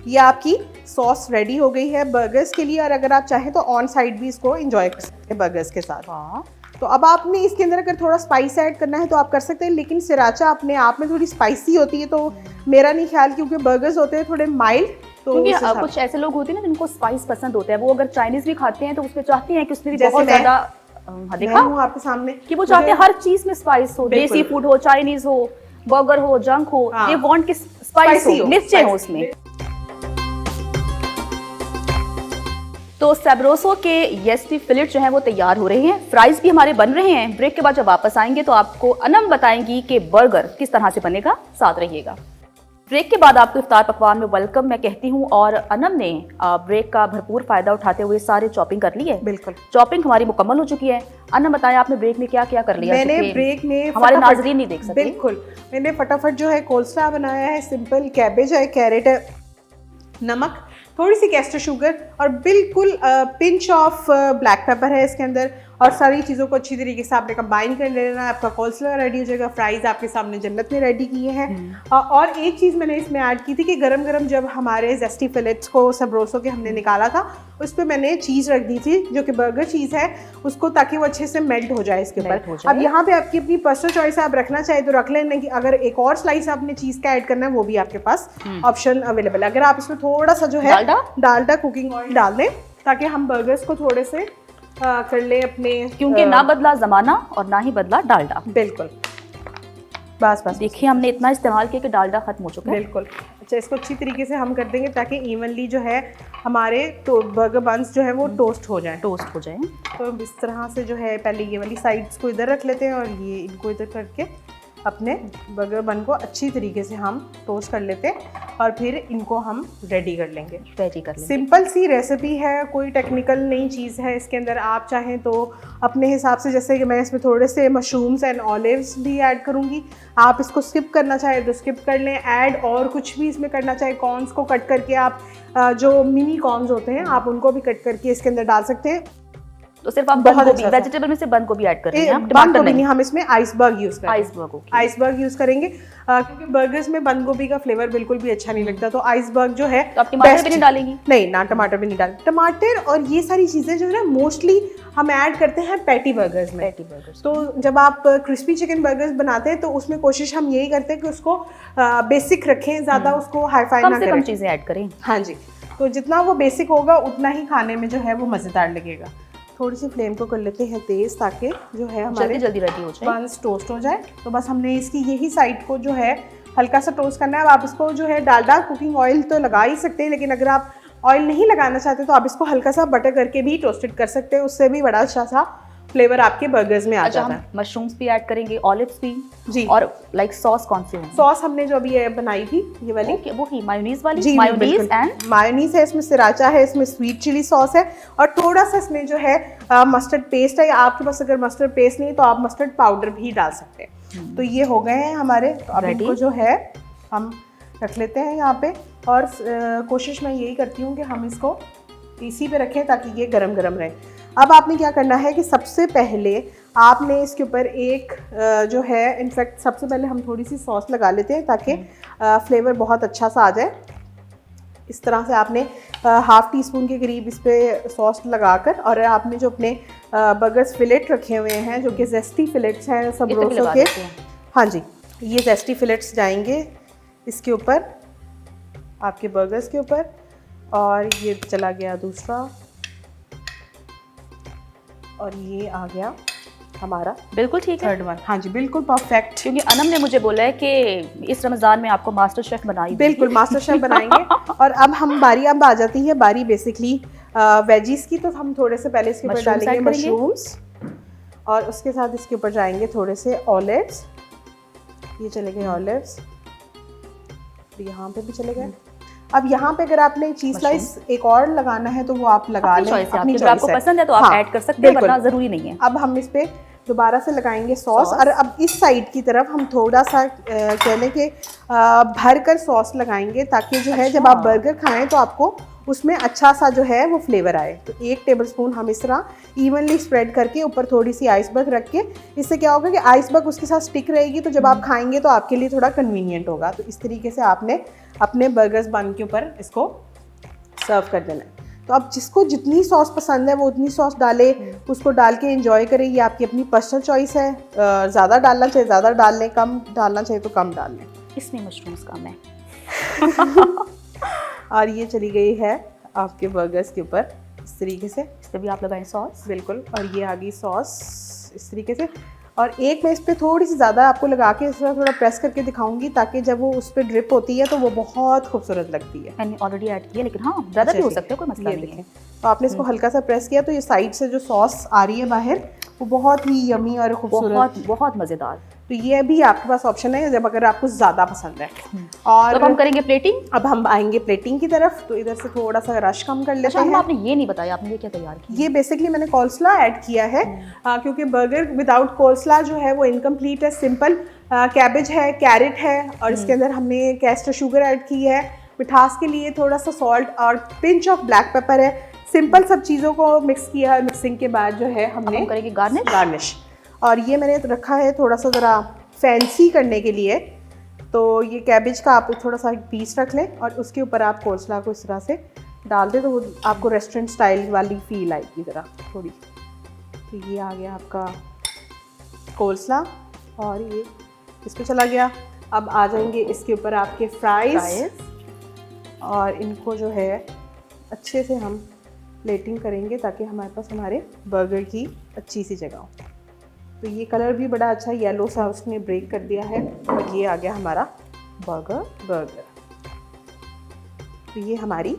ये आपकी सॉस रेडी हो गई है बर्गर्स के लिए, और अगर आप चाहें तो ऑन साइड भी इसको एंजॉय कर सकते हैं बर्गर्स के साथ। हाँ। तो अब आपने इसके अंदर अगर थोड़ा स्पाइस ऐड करना है तो आप कर सकते हैं, लेकिन सिराचा अपने आप में थोड़ी स्पाइसी होती है, तो मेरा नहीं ख्याल, क्योंकि बर्गर्स होते हैं थोड़े माइल्ड, तो क्योंकि उस हिसाब- कुछ ऐसे लोग होते हैं ना जिनको स्पाइस पसंद होता है, वो अगर चाइनीज भी खाते हैं तो उसमें चाहते हैं कि उसमें भी जैसे बहुत मैं- ज्यादा मैं देखा हूँ आपके सामने कि वो चाहते हैं हर चीज में स्पाइस हो, बिल्कुल। देसी फूड हो, चाइनीज हो, बर्गर हो, जंक हो, हाँ। दे वांट कि स्पाइस Spicy हो, हो, मिर्चें हो spicy। उसमें। तो सेब्रोसो के येस्टी फिलेट जो हैं वो तैयार हो रहे हैं, फ्राइज भी हमारे बन रहे हैं। ब्रेक के बाद जब वापस आएंगे तो आपको अनम बताएंगी कि बर्गर किस तरह से बनेगा, साथ रहिएगा। ब्रेक के बाद आपको इफ्तार पकवान में वेलकम मैं कहती हूँ, और अनम ने ब्रेक का भरपूर फायदा उठाते हुए सारे चॉपिंग कर ली है। बिल्कुल। चॉपिंग हमारी मुकम्मल हो चुकी है। अनम बताएं आपने ब्रेक में क्या क्या कर लिया? मैंने क्योंकि ब्रेक में हमारे फटाफट- नाजरीन नहीं देख सकते। बिल्कुल, मैंने फटाफट जो है कोल्स्ला बनाया है, सिंपल कैबेज है, कैरेट है, नमक, थोड़ी सी कैस्टर शुगर और बिल्कुल पिंच ऑफ ब्लैक पेपर है इसके अंदर, और सारी चीज़ों को अच्छी तरीके से आपने कंबाइन कर लेना है। आपका कोल्स्ला रेडी हो जाएगा। फ्राइज़ आपके सामने जन्नत ने रेडी किए हैं। और एक चीज़ मैंने इसमें ऐड की थी कि गरम गरम जब हमारे जेस्टी फिलेट्स को सेब्रोसो के हमने निकाला था, उस पर मैंने चीज़ रख दी थी जो कि बर्गर चीज़ है उसको, ताकि वो अच्छे से मेल्ट हो जाए इसके मेल्ट हो ऊपर। जाए। अब यहाँ पे आपकी अपनी पर्सनल चॉइस है, आप रखना चाहे तो रख लें, नहीं अगर एक और स्लाइस आपने चीज़ का ऐड करना है वो भी आपके पास ऑप्शन अवेलेबल है। अगर आप इसमें थोड़ा सा जो है डालडा कुकिंग ऑयल डाल दें ताकि हम बर्गर्स को थोड़े से कर ले अपने, क्योंकि ना बदला जमाना और ना ही बदला डालडा। बिल्कुल, बस बस देखिए हमने इतना इस्तेमाल किया कि डालडा खत्म हो चुका है। बिल्कुल। अच्छा, इसको अच्छी तरीके से हम कर देंगे ताकि इवनली जो है हमारे तो बर्गर बंस जो है वो टोस्ट हो जाए। टोस्ट हो जाए। तो इस तरह से जो है पहले ये वाली साइड्स को इधर रख लेते हैं और ये इनको इधर करके अपने बर्गर बन को अच्छी तरीके से हम टोस्ट कर लेते हैं और फिर इनको हम रेडी कर लेंगे। सिंपल सी रेसिपी है, कोई टेक्निकल नई चीज़ है इसके अंदर। आप चाहें तो अपने हिसाब से, जैसे कि मैं इसमें थोड़े से मशरूम्स एंड ऑलिव्स भी ऐड करूँगी, आप इसको स्किप करना चाहें तो स्किप कर लें। ऐड और कुछ भी इसमें करना चाहें, कॉर्न्स को कट करके आप जो मिनी कॉर्न्स होते हैं आप उनको भी कट करके इसके अंदर डाल सकते हैं। तो सिर्फ आप बंद गोभी, वेजिटेबल में से बंद गोभी ऐड कर रहे हैं, बंद गोभी नहीं, हम इसमें आइसबर्ग यूज करेंगे। आइसबर्ग आइसबर्ग यूज करेंगे क्योंकि बर्गर्स में बंद गोभी का फ्लेवर बिल्कुल भी अच्छा नहीं लगता, तो आइसबर्ग जो है। तो आप टमाटर भी नहीं डालेंगी? नहीं ना, टमाटर भी नहीं डाल। टमाटर और ये सारी चीजें जो है ना मोस्टली हम ऐड करते हैं पैटी बर्गर्स में। तो जब आप क्रिस्पी चिकन बर्गर्स बनाते हैं तो उसमें कोशिश हम यही करते हैं कि उसको बेसिक रखें, ज्यादा उसको हाई फाई ना करें, कम चीजें ऐड करें। हाँ जी, तो जितना वो बेसिक होगा उतना ही खाने में जो है वो मजेदार लगेगा। थोड़ी सी फ्लेम को कर लेते हैं तेज, ताकि जो है हमारे जल्दी रेडी हो जाए, बंस टोस्ट हो जाए। तो बस हमने इसकी यही साइड को जो है हल्का सा टोस्ट करना है। अब आप इसको जो है डालडा कुकिंग ऑयल तो लगा ही सकते हैं, लेकिन अगर आप ऑयल नहीं लगाना चाहते तो आप इसको हल्का सा बटर करके भी टोस्टेड कर सकते हैं, उससे भी बड़ा अच्छा सा फ्लेवर आपके बर्गर्स में आ जाता है। मशरूम्स भी ऐड करेंगे, ऑलिव्स भी जी। और लाइक सॉस कौन सी होगी? सॉस हमने जो अभी बनाई थी ये वाली, वो ही मायोनीज वाली। जी, मायोनीज एंड मायोनीज है, इसमें सिराचा है, इसमें स्वीट चिली सॉस है और थोड़ा सा इसमें जो है मस्टर्ड पेस्ट है, या आपके पास अगर मस्टर्ड पेस्ट नहीं तो आप मस्टर्ड पाउडर भी डाल सकते हैं। तो ये हो गए हैं हमारे। तो अब इनको जो है हम रख लेते हैं यहाँ पे, और कोशिश मैं यही करती हूँ कि हम इसको इसी पे रखें ताकि ये गरम गरम रहे। अब आपने क्या करना है कि सबसे पहले आपने इसके ऊपर एक जो है, इनफैक्ट सबसे पहले हम थोड़ी सी सॉस लगा लेते हैं ताकि फ्लेवर बहुत अच्छा सा आ जाए। इस तरह से आपने हाफ टी स्पून के करीब इस पर सॉस लगाकर, और आपने जो अपने बर्गर्स फिलेट रखे हुए हैं जो कि जेस्टी फिलेट्स हैं सबरोसो के, हाँ जी, ये जेस्टी फिलेट्स जाएंगे इसके ऊपर, आपके बर्गर्स के ऊपर। और ये चला गया दूसरा, और ये आ गया हमारा बिल्कुल ठीक है, थर्ड वन। हाँ जी, बिल्कुल परफेक्ट। क्योंकि अनम ने मुझे बोला है कि इस रमज़ान में आपको मास्टर शेफ बनाई। बिल्कुल मास्टर शेफ बनाएंगे। और अब अब आ जाती है बारी बेसिकली वेजीज की। तो हम थोड़े से पहले इसके ऊपर डालेंगे मशरूम्स, और उसके साथ इसके ऊपर जाएंगे थोड़े से ऑलिव्स। ये चले गए ऑलिव्स, यहाँ पे भी चले गए। अब यहाँ पे अगर आपने चीज स्लाइस एक और लगाना है तो वो आप लगा लें, अपनी चॉइस आपको पसंद है तो आप ऐड कर सकते हैं, वरना जरूरी नहीं है। अब हम इस पे दोबारा से लगाएंगे सॉस, और अब इस साइड की तरफ हम थोड़ा सा कह लें कि भर कर सॉस लगाएंगे, ताकि जो है जब आप बर्गर खाएं तो आपको उसमें अच्छा सा जो है वो फ्लेवर आए। तो 1 टेबलस्पून हम इस तरह इवनली स्प्रेड करके ऊपर थोड़ी सी आइसबर्ग रख के, इससे क्या होगा कि आइसबर्ग उसके साथ स्टिक रहेगी, तो जब आप खाएंगे तो आपके लिए थोड़ा कन्वीनियंट होगा। तो इस तरीके से आपने अपने बर्गर्स बन के ऊपर इसको सर्व कर देना है। तो अब जिसको जितनी सॉस पसंद है वो उतनी सॉस डाले, उसको डाल के एंजॉय करें। ये आपकी अपनी पर्सनल चॉइस है, ज़्यादा डालना चाहिए ज़्यादा डाल लें, कम डालना चाहिए तो कम डाल लें। इसमें मशरूम्स कम है। और ये चली गई है आपके बर्गर्स के ऊपर इस तरीके से। इस पर भी आप लगाएं सॉस। बिल्कुल, और ये आ गई सॉस इस तरीके से। और एक मैं इस पर थोड़ी सी ज़्यादा आपको लगा के इस तरह थोड़ा प्रेस करके दिखाऊंगी, ताकि जब वो उस पर ड्रिप होती है तो वो बहुत खूबसूरत लगती है। मैंने ऑलरेडी ऐड किया, लेकिन हाँ ज़्यादा भी हो सकता है, कोई मसला नहीं है। तो आपने इसको हल्का सा प्रेस किया तो ये साइड से जो सॉस आ रही है बाहर, वो बहुत ही यमी और खूबसूरत, बहुत मज़ेदार। तो ये भी आपके पास ऑप्शन है जब अगर आपको ज़्यादा पसंद है। और तो हम करेंगे प्लेटिंग। अब हम आएंगे प्लेटिंग की तरफ। तो इधर से थोड़ा सा रश कम कर लेते हैं। आपने ये नहीं बताया, आपने ये क्या तैयार किया? ये बेसिकली मैंने कोल्सला ऐड किया है, क्योंकि बर्गर विदाउट कोल्सला जो है वो इनकम्प्लीट है। सिंपल कैबेज है, कैरेट है, और इसके अंदर हमने कैस्टर शुगर ऐड की है। मिठास के लिए थोड़ा सा सॉल्ट और पिंच ऑफ ब्लैक पेपर है। सिंपल सब चीज़ों को मिक्स किया है। मिक्सिंग के बाद जो है हम करेंगे गार्निश। और ये मैंने रखा है थोड़ा सा ज़रा फैंसी करने के लिए। तो ये कैबेज का आप थोड़ा सा पीस रख लें और उसके ऊपर आप कोल्सला को इस तरह से डाल दें, तो वो आपको रेस्टोरेंट स्टाइल वाली फील आएगी ज़रा थोड़ी। तो ये आ गया आपका कोल्सला, और ये इस पर चला गया। अब आ जाएंगे इसके ऊपर आपके फ्राइज़, और इनको जो है अच्छे से हम प्लेटिंग करेंगे ताकि हमारे पास हमारे बर्गर की अच्छी सी जगह हो। तो ये कलर भी बड़ा अच्छा येलो सा उसने ब्रेक कर दिया है, और ये आ गया हमारा बर्गर। तो ये हमारी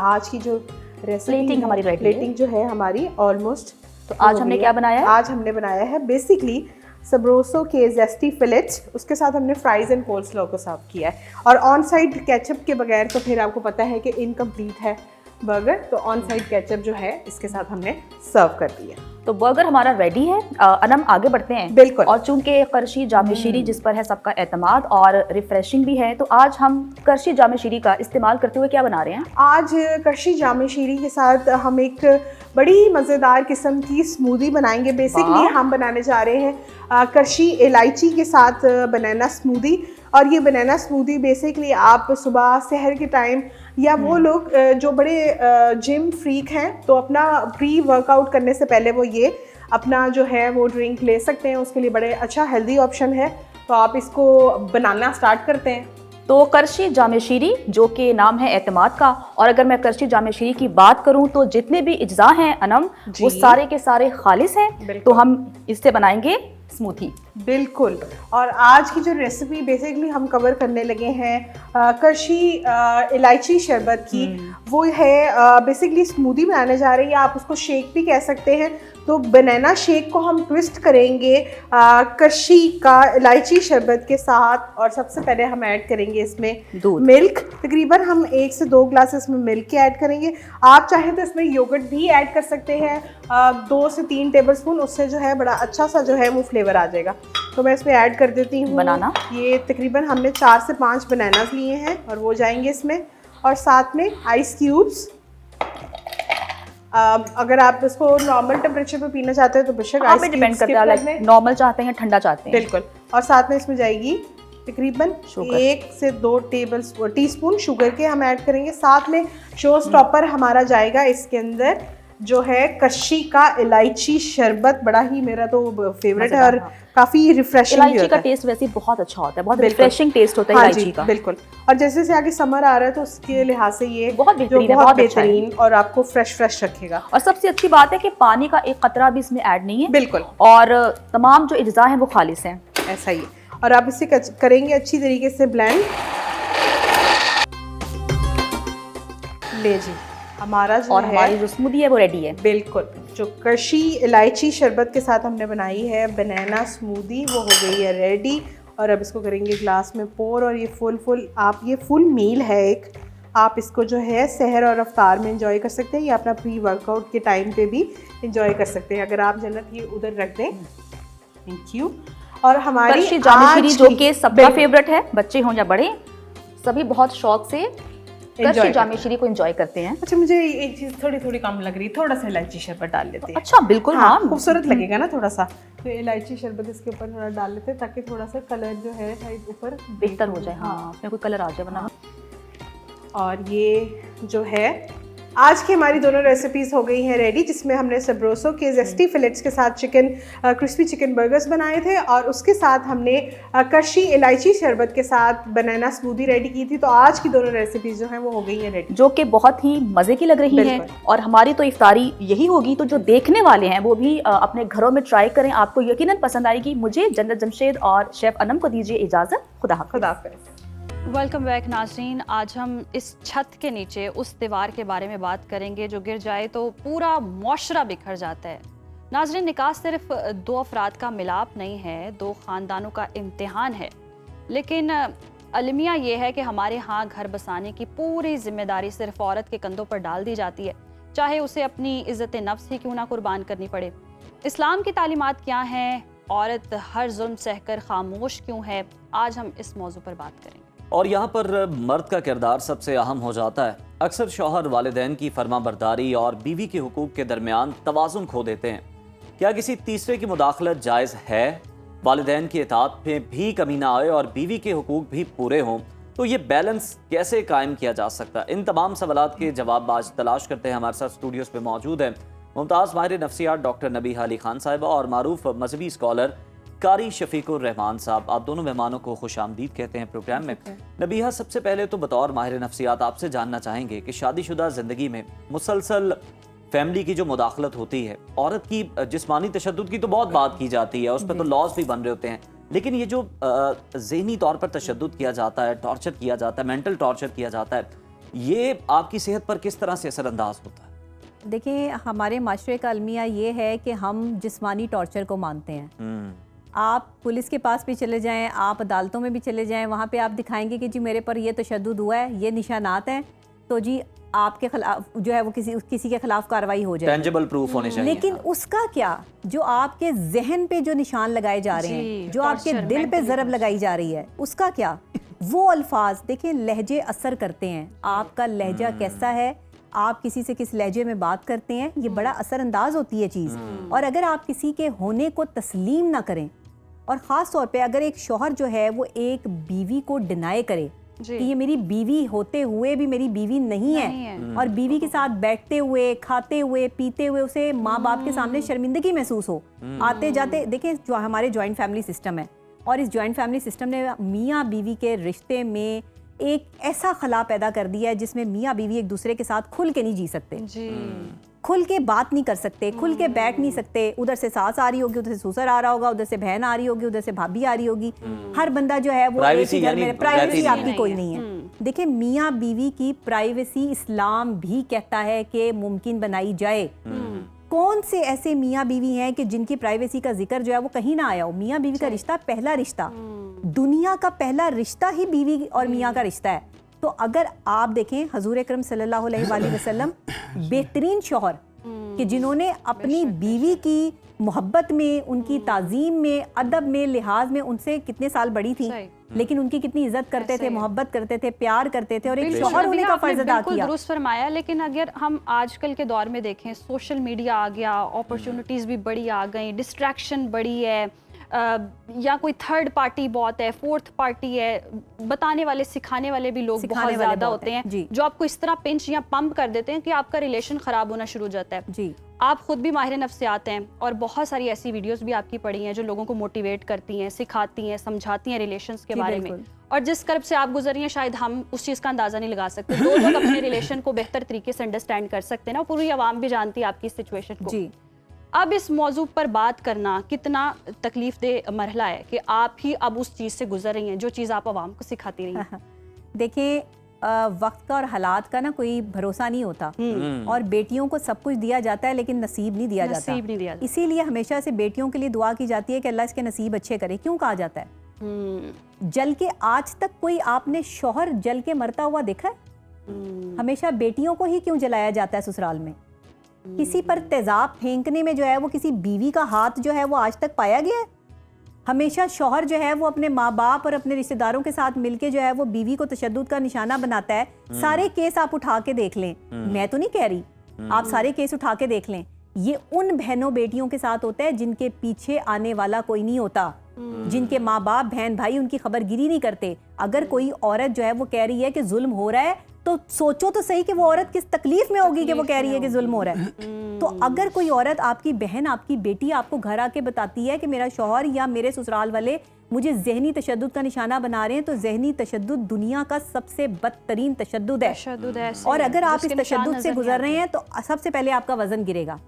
आज की जो प्लेटिंग हमारी प्लेटिंग जो है हमारी ऑलमोस्ट। तो आज हमने क्या बनाया है? आज हमने बनाया है बेसिकली सबरोसो के जेस्टी फिलेट्स, उसके साथ हमने फ्राइज एंड कोल्सलॉ को सर्व किया है। और ऑन साइड केचप के बगैर तो फिर आपको पता है कि इनकम्प्लीट है बर्गर, तो ऑन साइड केचप जो है इसके साथ हमने सर्व कर दिया। तो बर्गर हमारा रेडी है। अनम आगे बढ़ते हैं। बिल्कुल। और चूंकि करशी जामे शीरी जिस पर है सबका एतमाद और रिफ्रेशिंग भी है, तो आज हम करशी जामे शीरी का इस्तेमाल करते हुए क्या बना रहे हैं? आज करशी जामे शीरी के साथ हम एक बड़ी मज़ेदार किस्म की स्मूदी बनाएंगे। बेसिकली हम बनाने जा रहे हैं करशी इलायची के साथ बनाना स्मूदी। और ये बनाना स्मूदी बेसिकली आप सुबह सहर के टाइम या वो लोग जो बड़े जिम फ्रीक हैं तो अपना प्री वर्कआउट करने से पहले वो ये अपना जो है वो ड्रिंक ले सकते हैं। उसके लिए बड़े अच्छा हेल्दी ऑप्शन है, तो आप इसको बनाना स्टार्ट करते हैं। तो करशी जामे शीरी जो कि नाम है एतमाद का, और अगर मैं करशी जामे शीरी की बात करूं तो जितने भी अज्जा हैं अनम वो सारे के सारे खालिस हैं। तो हम इससे बनाएंगे स्मूथी। बिल्कुल। और आज की जो रेसिपी बेसिकली हम कवर करने लगे हैं करशी इलायची शरबत की, वो है बेसिकली स्मूदी बनाने जा रही है। आप उसको शेक भी कह सकते हैं। तो बनाना शेक को हम ट्विस्ट करेंगे करशी का इलायची शरबत के साथ। और सबसे पहले हम ऐड करेंगे इसमें दूध, मिल्क। तकरीबन हम 1 से 2 ग्लास इसमें मिल्क के ऐड करेंगे। आप चाहें तो इसमें योगर्ट भी ऐड कर सकते हैं 2 से 3 टेबलस्पून, उससे जो है बड़ा अच्छा सा जो है वो फ्लेवर आ जाएगा। तो मैं इसमें ऐड कर देती हूँ बनाना। ये तकरीबन हमने 4 से 5 बनानास लिए हैं और वो जाएंगे इसमें। और साथ में आइस क्यूब्स। अगर आप इसको नॉर्मल टेम्परेचर पे पीना चाहते हैं तो बेशक आइस डिपेंड करता है, लाइक नॉर्मल चाहते हैं या ठंडा चाहते हैं। बिल्कुल। और साथ में इसमें जाएगी तकरीबन 1 से 2 टीस्पून शुगर के हम ऐड करेंगे। साथ में शो स्टॉपर हमारा जाएगा इसके अंदर जो है करशी का इलायची शरबत। बड़ा ही मेरा तो फेवरेट है और काफी रिफ्रेशिंग भी होता है। इलायची का टेस्ट वैसे बहुत अच्छा होता है, बहुत रिफ्रेशिंग टेस्ट होता है इलायची का। बिल्कुल। और जैसे से आगे समर आ रहा है तो उसके लिहाज से ये बहुत बेहतरीन है, बहुत अच्छा है। बेहतरीन और आपको फ्रेश रखेगा। और सबसे अच्छी बात है कि पानी का एक कतरा भी इसमें ऐड नहीं है। बिल्कुल। और तमाम जो अज्जा हैं वो खालिस हैं। ऐसा ही। और आप इसे करेंगे अच्छी तरीके से ब्लेंड। ले जी, हमारा जो और है हमारी जो स्मूदी है वो रेडी है। बिल्कुल। जो करशी इलायची शरबत के साथ हमने बनाई है बनाना स्मूदी, वो हो गई है रेडी। और अब इसको करेंगे ग्लास में पोर। और ये फुल मील है एक, आप इसको जो है सहर और अफ्तार में एंजॉय कर सकते हैं या अपना प्री वर्कआउट के टाइम पे भी एंजॉय कर सकते हैं। अगर आप जन्नत ये उधर रख दें। Thank you. और हमारी करशी जामे शीरी जो कि सबका फेवरेट है, बच्चे हों या बड़े, सभी बहुत शौक से करशी जामे शीरी को एंजॉय करते हैं। अच्छा, मुझे एक चीज़ थोड़ी कम लग रही है, थोड़ा सा इलायची शरबत डाल लेते हैं। अच्छा, बिल्कुल। हाँ, खूबसूरत लगेगा ना थोड़ा सा। तो इलायची शरबत इसके ऊपर थोड़ा डाल लेते हैं ताकि थोड़ा सा कलर जो है शायद ऊपर बेहतर हो जाए। हाँ, उसमें कोई कलर आ जाए वरना। और ये जो है आज की हमारी दोनों रेसिपीज़ हो गई हैं रेडी, जिसमें हमने सबरोसो के जेस्टी फिलेट्स के साथ क्रिस्पी चिकन बर्गर्स बनाए थे और उसके साथ हमने करशी इलायची शरबत के साथ बनाना स्मूदी रेडी की थी। तो आज की दोनों रेसिपीज़ जो हैं वो हो गई हैं रेडी, जो कि बहुत ही मज़े की लग रही हैं। और हमारी तो इफ्तारी यही होगी, तो जो देखने वाले हैं वो भी अपने घरों में ट्राई करें, आपको यकीनन पसंद आएगी। मुझे जन्नत जमशेद और शेफ़ अनम को दीजिए इजाज़त। खुदा हाफ़िज़। वेलकम बैक नाज़रीन। आज हम इस छत के नीचे उस दीवार के बारे में बात करेंगे जो गिर जाए तो पूरा मुआशरा बिखर जाता है। नाज़रीन, निकाह सिर्फ 2 अफराद का मिलाप नहीं है, 2 ख़ानदानों का इम्तिहान है। लेकिन अलमिया ये है कि हमारे यहाँ घर बसाने की पूरी जिम्मेदारी सिर्फ औरत के कंधों पर डाल दी जाती है, चाहे उसे अपनी इज़्ज़त नफ्स ही क्यों ना कुर्बान करनी पड़े। इस्लाम की तालीमात क्या हैं, औरत हर जुल्म सहकर खामोश क्यों है, आज हम इस मौजू पर बात करेंगे। और यहाँ पर मर्द का किरदार सबसे अहम हो जाता है। अक्सर शौहर वालिदैन की फरमाबरदारी और बीवी के हुकूक के दरमियान तवाज़ुन खो देते हैं। क्या किसी तीसरे की मुदाखलत जायज़ है? वालिदैन की इताअत में भी कमी ना आए और बीवी के हुकूक भी पूरे हों, तो ये बैलेंस कैसे कायम किया जा सकता है? इन तमाम सवालात के जवाब आज तलाश करते हैं। हमारे साथ स्टूडियोज़ पे मौजूद हैं मुमताज़ माहिर नफ्सियात डॉक्टर नबीहा अली खान साहिबा और मारूफ मजहबी स्कॉलर कारी शफीकुर रहमान साहब। आप दोनों मेहमानों को खुश आमदीद कहते हैं प्रोग्राम में। नबीहा, सबसे पहले तो बतौर माहिर नफ्सियात आपसे जानना चाहेंगे कि शादीशुदा ज़िंदगी में मुसलसल फैमिली की जो मुदाखलत होती है, औरत की जिस्मानी तशद्दुद की तो बहुत बात की जाती है, उस पर तो लॉज भी बन रहे होते हैं, लेकिन ये जो ज़हनी तौर पर तशद्दुद किया जाता है, टॉर्चर किया जाता है, मेंटल टॉर्चर किया जाता है, ये आपकी सेहत पर किस तरह से असरअंदाज होता है? देखिए, हमारे माशरे का अलमिया ये है कि हम जिस्मानी टॉर्चर को मानते हैं, आप पुलिस के पास भी चले जाएं, आप अदालतों में भी चले जाएं, वहाँ पे आप दिखाएंगे कि जी मेरे पर ये तशद्दुद हुआ है, ये निशानात हैं, तो जी आपके खिलाफ जो है वो किसी के खिलाफ कार्रवाई हो जाएगी। टेंजिबल प्रूफ होने चाहिए। लेकिन उसका क्या, जो आपके जहन पे जो निशान लगाए जा रहे हैं, जो आपके torture, दिल पे mentally ज़रब लगाई जा रही है, उसका क्या? वो अल्फाज देखें, लहजे असर करते हैं। आपका लहजा कैसा है, आप किसी से किस लहजे में बात करते हैं, ये बड़ा असरअंदाज होती है चीज़। और अगर आप किसी के होने को तस्लीम ना करें, और ख़ास तौर पे अगर एक शौहर जो है वो एक बीवी को डिनाई करे जी। कि ये मेरी बीवी होते हुए भी मेरी बीवी नहीं है, और बीवी के साथ बैठते हुए, खाते हुए, पीते हुए उसे माँ बाप के सामने शर्मिंदगी महसूस हो, आते जाते। देखें, जो हमारे जॉइंट फैमिली सिस्टम है, और इस जॉइंट फैमिली सिस्टम ने मियाँ बीवी के रिश्ते में एक ऐसा खला पैदा कर दिया है जिसमें मियाँ बीवी एक दूसरे के साथ खुल के नहीं जी सकते, जी। खुल के बात नहीं कर सकते, खुल के बैठ नहीं सकते। उधर से सास आ रही होगी, उधर से ससुर आ रहा होगा, उधर से बहन आ रही होगी, उधर से भाभी आ रही होगी। हर बंदा जो है वो एक ही घर में, प्राइवेसी आपकी कोई नहीं है। देखिए, मियाँ बीवी की प्राइवेसी इस्लाम भी कहता है कि मुमकिन बनाई जाए। कौन से ऐसे मियाँ बीवी हैं कि जिनकी प्राइवेसी का जिक्र जो है वो कहीं ना आया हो? मियाँ बीवी का रिश्ता पहला रिश्ता, दुनिया का पहला रिश्ता ही बीवी और मियाँ का रिश्ता है। तो अगर आप देखें, हजूर अकरम सल्लल्लाहु अलैहि वसल्लम बेहतरीन शौहर कि जिन्होंने अपनी बीवी की मोहब्बत में, उनकी ताजीम में, अदब में, लिहाज में उनसे कितने साल बड़ी थी, लेकिन उनकी कितनी इज्जत करते थे, मोहब्बत करते थे, प्यार करते थे, और एक शौहर होने का फर्ज अदा किया। दुरुस्त फरमाया। लेकिन अगर हम आजकल के दौर में देखें, सोशल मीडिया आ गया, अपॉर्चुनिटीज़ भी बड़ी आ गई, डिस्ट्रैक्शन बड़ी है, या कोई थर्ड पार्टी बहुत है, फोर्थ पार्टी है, बताने वाले सिखाने वाले भी लोग बहुत ज़्यादा होते हैं, जो आपको इस तरह पिंच या पंप कर देते हैं कि आपका रिलेशन ख़राब होना शुरू हो जाता है। जी, आप खुद भी माहिर नफ्सियात हैं, और बहुत सारी ऐसी वीडियोस भी आपकी पड़ी हैं जो लोगों को मोटिवेट करती हैं, सिखाती हैं, समझाती हैं रिलेशंस के बारे में। और जिस कर्ब से आप गुजरी हैं, शायद हम उस चीज़ का अंदाज़ा नहीं लगा सकते। दो लोग अपने रिलेशन को बेहतर तरीके से अंडरस्टैंड कर सकते हैं ना, पूरी आवाम भी जानती है आपकी सिचुएशन को। जी। अब इस मौजू पर बात करना कितना तकलीफ दे मरहला है कि आप ही अब उस चीज़ से गुजर रही हैं जो चीज़ आप आवाम को सिखाती रही हैं। देखिए, वक्त का और हालात का ना कोई भरोसा नहीं होता, और बेटियों को सब कुछ दिया जाता है लेकिन नसीब नहीं दिया जाता। इसीलिए हमेशा से बेटियों के लिए दुआ की जाती है कि अल्लाह इसके नसीब अच्छे करे। क्यों कहा जाता है? जल के आज तक कोई आपने शौहर जल के मरता हुआ देखा है? हमेशा बेटियों को ही क्यों जलाया जाता है ससुराल में? किसी पर तेजाब फेंकने में जो है वो किसी बीवी का हाथ जो है वो आज तक पाया गया है? हमेशा शौहर जो है वो अपने माँ बाप और अपने रिश्तेदारों के साथ मिलके जो है वो बीवी को तशद्दुद का निशाना बनाता है। सारे केस आप उठा के देख लें, मैं तो नहीं कह रही, आप सारे केस उठा के देख लें, ये उन बहनों बेटियों के साथ होता है जिनके पीछे आने वाला कोई नहीं होता, जिनके माँ बाप, बहन भाई उनकी खबरगिरी नहीं करते। अगर कोई औरत जो है वो कह रही है कि जुल्म हो रहा है, तो सोचो तो सही कि वो औरत किस तकलीफ में होगी कि वो कह रही है कि जुल्म हो रहा है। तो अगर कोई औरत, आपकी बहन, आपकी बेटी आपको घर आके बताती है कि मेरा शौहर या मेरे ससुराल वाले मुझे जहनी तशद्दुद का निशाना बना रहे हैं, तो जहनी तशद्दुद दुनिया का सबसे बदतरीन तशद्दुद है। और अगर आप इस तशद्दुद से गुजर रहे हैं तो सबसे पहले आपका वजन गिरेगा,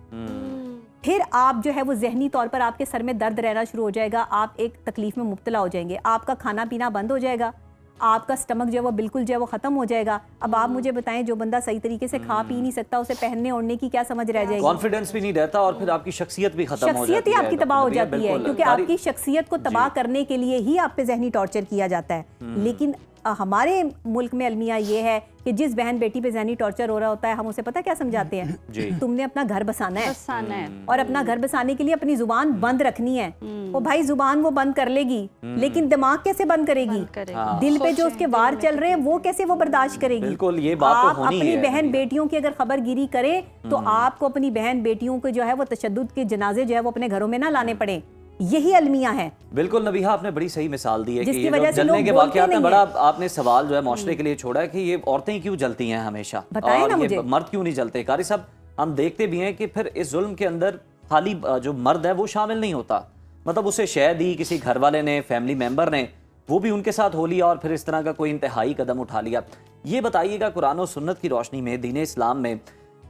फिर आप जो है वो जहनी तौर पर आपके सर में दर्द रहना शुरू हो जाएगा, आप एक तकलीफ में मुब्तला हो जाएंगे, आपका खाना पीना बंद हो जाएगा, आपका स्टमक जो है वो बिल्कुल जो है वो खत्म हो जाएगा। अब आप मुझे बताएं, जो बंदा सही तरीके से खा पी नहीं सकता, उसे पहनने ओढ़ने की क्या समझ रह जाएगी? कॉन्फिडेंस भी नहीं रहता, और फिर आपकी शख्सियत भी खत्म हो जाती है। शख्सियत ही आपकी तबाह हो जाती है, क्योंकि आपकी शख्सियत को तबाह करने के लिए ही आप पे जहनी टॉर्चर किया जाता है। लेकिन हमारे मुल्क में अलमिया ये है कि जिस बहन बेटी पे जहनी टॉर्चर हो रहा होता है, हम उसे पता क्या समझाते हैं? तुमने अपना घर बसाना है, और अपना घर बसाने के लिए अपनी जुबान बंद रखनी है। वो भाई जुबान वो बंद कर लेगी, लेकिन दिमाग कैसे बंद करेगी? दिल पे जो उसके वार चल रहे हैं वो कैसे वो बर्दाश्त करेगी? बिल्कुल, ये बात तो आप होनी अपनी है। बहन बेटियों की अगर खबरगिरी करें तो आपको अपनी बहन बेटियों को जो है वो तशद्दुद के जनाजे जो है वो अपने घरों में ना लाने पड़े। यही अलमिया है। बिल्कुल नबीहा, आपने बड़ी सही मिसाल दी है कि जिसकी ये वजह जो से जलने लोग के बोलते वाकयात में नहीं बड़ा हैं। आपने सवाल जो है माशरे के लिए छोड़ा है कि ये औरतें क्यों जलती हैं हमेशा, बताएं और ना ये मुझे। मर्द क्यों नहीं जलते? कारी साहब, हम देखते भी हैं कि फिर इस जुल्म के अंदर खाली जो मर्द है वो शामिल नहीं होता, मतलब उसे शय दी किसी घर वाले ने, फैमिली मेंबर ने, वो भी उनके साथ हो लिया और फिर इस तरह का कोई इंतहाई कदम उठा लिया। ये बताइएगा, कुरान और सुन्नत की रोशनी में, दीन इस्लाम में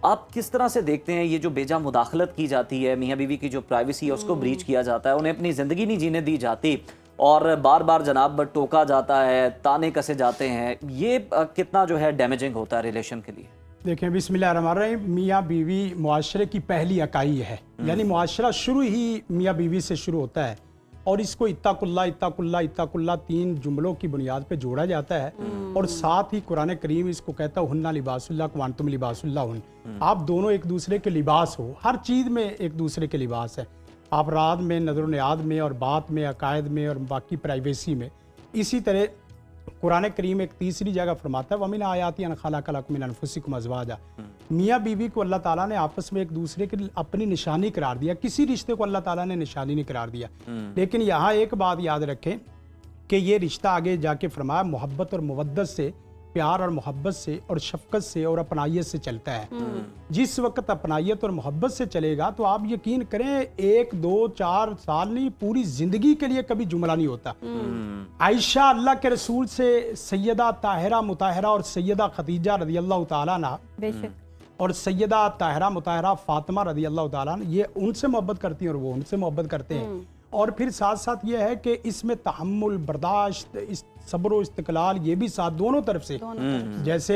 आप किस तरह से देखते हैं ये जो बेजा मुदाखलत की जाती है, मियाँ बीवी की जो प्राइवेसी है उसको ब्रीच किया जाता है, उन्हें अपनी ज़िंदगी नहीं जीने दी जाती, और बार बार जनाब टोका जाता है, ताने कसे जाते हैं, ये कितना जो है डैमेजिंग होता है रिलेशन के लिए? देखें, बिस्मिल्लाहिर्रहमानिर्रहीम, मियाँ बीवी मुआशरे की पहली इकाई है, यानी मुआशरा शुरू ही मियाँ बीवी से शुरू होता है। और इसको इत्ताकुल्ला इत्ताकुल्ला इत्ताकुल्ला 3 जुमलों की बुनियाद पे जोड़ा जाता है। और साथ ही कुरान करीम इसको कहता है हुन्ना लिबासुल्लाह व अंतुम लिबासुल्लाह हुन, आप दोनों एक दूसरे के लिबास हो। हर चीज़ में एक दूसरे के लिबास है, आप रात में, नज़र नियाद में, और बात में, अकायद में, और बाकी प्राइवेसी में। इसी तरह कुरान करीम एक तीसरी जगह फरमाता है वमिन आयाती अन खलक़लकुम मिन अनफुसिकुम अज़वाजा, मियाँ बीवी को अल्लाह ताला ने आपस में एक दूसरे के अपनी निशानी करार दिया। किसी रिश्ते को अल्लाह ताला ने निशानी नहीं करार दिया। लेकिन यहाँ एक बात याद रखें कि ये रिश्ता आगे जाके फरमाया मोहब्बत और मुवद्दत से, प्यार और मोहब्बत से और शफकत से और अपनाइयत से चलता है। जिस वक्त अपनाइयत और मोहब्बत से चलेगा तो आप यकीन करें 1, 2, 4 साल नहीं, पूरी जिंदगी के लिए कभी जुमला नहीं होता। आयशा अल्लाह के रसूल से सैयदा ताहिरा मुताहिरा और सैयदा खदीजा रज़ी अल्लाह ताला अन्हा बेशक और सैयदा ताहिरा मुताहिरा फातिमा रज़ी अल्लाह ताला अन्हा, ये उनसे मोहब्बत करती हैं और वो उनसे मोहब्बत करते हैं। और फिर साथ साथ ये है कि इसमें तहम्मुल, बर्दाश्त, सब्र और इस्तिक़लाल, ये भी साथ दोनों तरफ से। जैसे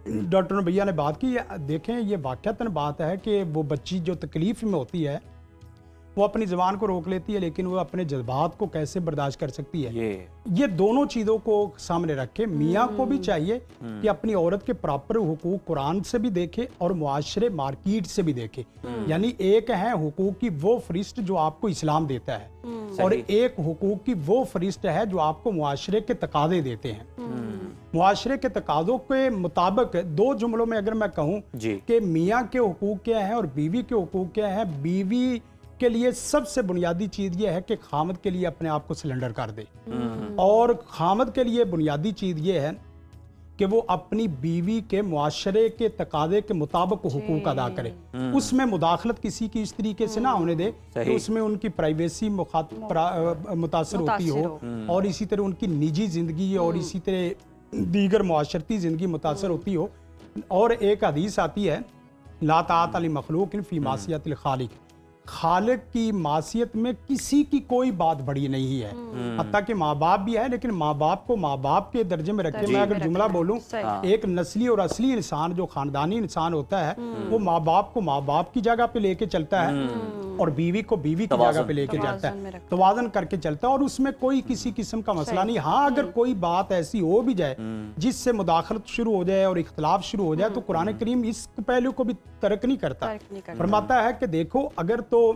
डॉक्टर भैया ने बात की, देखें ये वाक़तन बात है कि वो बच्ची जो तकलीफ़ में होती है वो अपनी ज़बान को रोक लेती है, लेकिन वो अपने जज्बात को कैसे बर्दाश्त कर सकती है। ये दोनों चीज़ों को सामने रखे मियाँ को भी चाहिए कि अपनी औरत के प्रॉपर हुकूक कुरान से भी देखे और मुआशरे मार्केट से भी देखे। यानी एक है हुकूक की वो फरिश्त जो आपको इस्लाम देता है, और एक हुकूक की वो फरिश्त है जो आपको मुआशरे के तकाजे देते हैं। मुआशरे के तकाजों के मुताबिक 2 जुमलों में अगर मैं कहूँ कि मियाँ के हुकूक क्या है और बीवी के हुकूक क्या है, बीवी के लिए सबसे बुनियादी चीज़ ये है कि खामद के लिए अपने आप को सिलेंडर कर दे, और खामद के लिए बुनियादी चीज़ ये है कि वो अपनी बीवी के मुआशरे के तकाजे के मुताबिक हुकूक अदा करे। उसमें मुदाखलत किसी की इस तरीके से ना होने दे कि उसमें उनकी प्राइवेसी मुतासर होती हो, और इसी तरह उनकी निजी ज़िंदगी और इसी तरह दीगर मुआशरती ज़िंदगी मुतासर होती हो। और एक हदीस आती है ला ताअत लि मखलूक़िन फ़ी मासियतिल खालिक, खालिक की मासियत में किसी की कोई बात बड़ी नहीं है। हत्ता कि माँ बाप भी है, लेकिन माँ बाप को माँ बाप के दर्जे में रखे। मैं अगर जुमला बोलूं, एक नस्ली और असली इंसान जो खानदानी इंसान होता है वो माँ बाप को माँ बाप की जगह पे लेके चलता है और बीवी को बीवी की जगह पे लेके जाता है, तवाज़न करके चलता है, और उसमें कोई किसी किस्म का मसला नहीं। हाँ, अगर कोई बात ऐसी हो भी जाए जिससे मुदाखलत शुरू हो जाए और इख्तलाफ शुरू हो जाए तो कुरान करीम इस पहलू को भी तर्क नहीं करता। फरमाता है कि देखो, अगर तो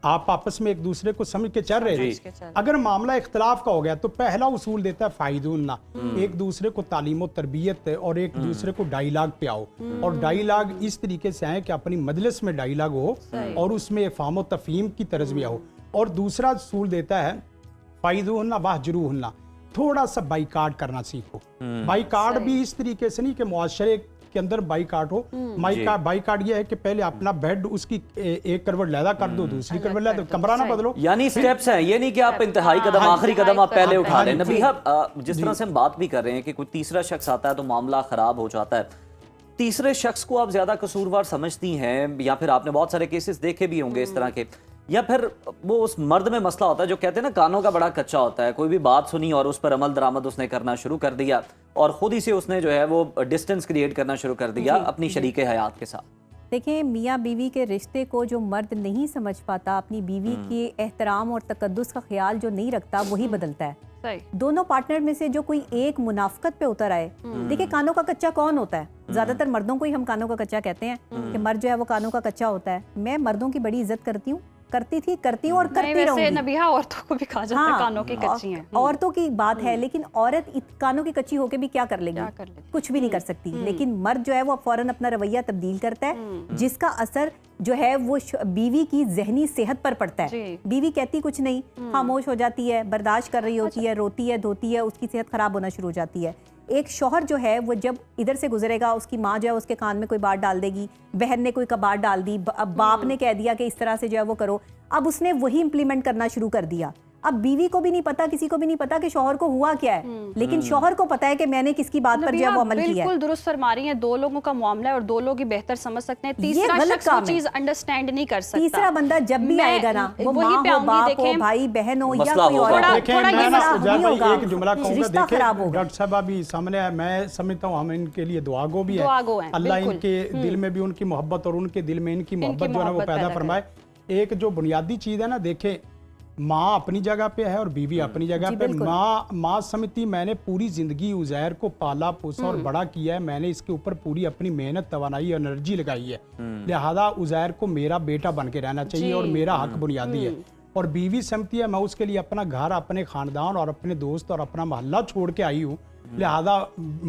आप आपस में एक दूसरे को समझ के चल रहे थे, अगर मामला इख्तलाफ का हो गया तो पहला उसूल देता है फायदुन्ना, एक दूसरे को तालीम और तरबियत और एक दूसरे को डायलॉग पे आओ, और डायलॉग इस तरीके से आए कि अपनी मजलिस में डायलॉग हो और उसमें फाम और तफहीम की तरज भी आओ। और दूसरा उसूल देता है फायदुन्ना वाहजुरुहुन्ना, थोड़ा सा बाइकाट करना सीखो। बाइकाट भी इस तरीके से नहीं कि मुआशरे के अंदर बाइकाट हो। बाइकाट ये है कि पहले अपना बेड उसकी एक करवट लैदा कर दो, दूसरी करवट लैदा, कमरा ना बदलो। यानी स्टेप्स हैं, ये नहीं कि आप इंतहाई कदम, आखिरी कदम आप पहले उठा लें। नबीहा, जिस तरह से हम बात भी कर रहे हैं कि कोई तीसरा शख्स आता है तो मामला खराब हो जाता है, तीसरे शख्स को आप ज्यादा कसूरवार समझती हैं, या फिर आपने बहुत सारे केसेस देखे भी होंगे इस तरह के, या फिर वो उस मर्द में मसला होता है जो कहते हैं ना कानों का बड़ा कच्चा होता है, कोई भी बात सुनी और उस पर अमल दरामद उसने करना शुरू कर दिया और खुद ही से उसने जो है वो डिस्टेंस क्रिएट करना शुरू कर दिया अपनी शरीके हयात के साथ। देखिए, मियाँ बीवी के रिश्ते को जो मर्द नहीं समझ पाता, अपनी बीवी के एहतराम और तकद्दुस का ख्याल जो नहीं रखता, वही बदलता है। दोनों पार्टनर में से जो कोई एक मुनाफकत पे उतर आए, देखिए कानों का कच्चा कौन होता है? ज्यादातर मर्दों को ही हम कानों का कच्चा कहते हैं कि मर्द जो है वो कानों का कच्चा होता है। मैं मर्दों की बड़ी इज्जत करती हूँ, करती थी, करती हूँ और करती रहूंगी। नबीहा, औरतों को भी कहा जाता है कानों की कच्ची हैं। औरतों की बात है, लेकिन औरत कानों की कच्ची होके भी क्या कर लेगी? कुछ भी नहीं कर सकती। लेकिन मर्द जो है वो फौरन अपना रवैया तब्दील करता है, जिसका असर जो है वो बीवी की जहनी सेहत पर पड़ता है। बीवी कहती कुछ नहीं, खामोश हो जाती है, बर्दाश्त कर रही होती है, रोती है, धोती है, उसकी सेहत खराब होना शुरू हो जाती है। एक शौहर जो है वो जब इधर से गुजरेगा, उसकी माँ जो है उसके कान में कोई बात डाल देगी, बहन ने कोई बात डाल दी, अब बाप ने कह दिया कि इस तरह से जो है वो करो, अब उसने वही इंप्लीमेंट करना शुरू कर दिया। अब बीवी को भी नहीं पता, किसी को भी नहीं पता कि शौहर को हुआ क्या है, लेकिन शौहर को पता है कि मैंने किसकी बात पर जो है वो अमल किया है। बिल्कुल दुरुस्त फरमा रही है, 2 लोगों का मामला है और 2 लोग ही बेहतर समझ सकते हैं। तीसरा शख्स वो चीज अंडरस्टैंड नहीं कर सकता। तीसरा बंदा जब भी आएगा ना, वो माँ हो, बाप हो, भाई बहन हो या कोई और, एक जुमला कहूंगा, देखिए डॉक्टर साहब अभी सामने है, मैं समझता हूँ हम इनके लिए दुआगो भी है, अल्लाह इनके दिल में भी उनकी मोहब्बत और उनके दिल में इनकी मोहब्बत जो है वो पैदा फरमाए। एक जो बुनियादी चीज है ना, देखें माँ अपनी जगह पे है और बीवी अपनी जगह पे। माँ समिति, मैंने पूरी जिंदगी उज़ैर को पाला पोसा और बड़ा किया है, मैंने इसके ऊपर पूरी अपनी मेहनत, तवानाई, एनर्जी लगाई है, लिहाजा उज़ैर को मेरा बेटा बन के रहना चाहिए और मेरा हक बुनियादी है। और बीवी समिति है, मैं उसके लिए अपना घर, अपने खानदान और अपने दोस्त और अपना मोहल्ला छोड़ के आई हूँ, लिहाजा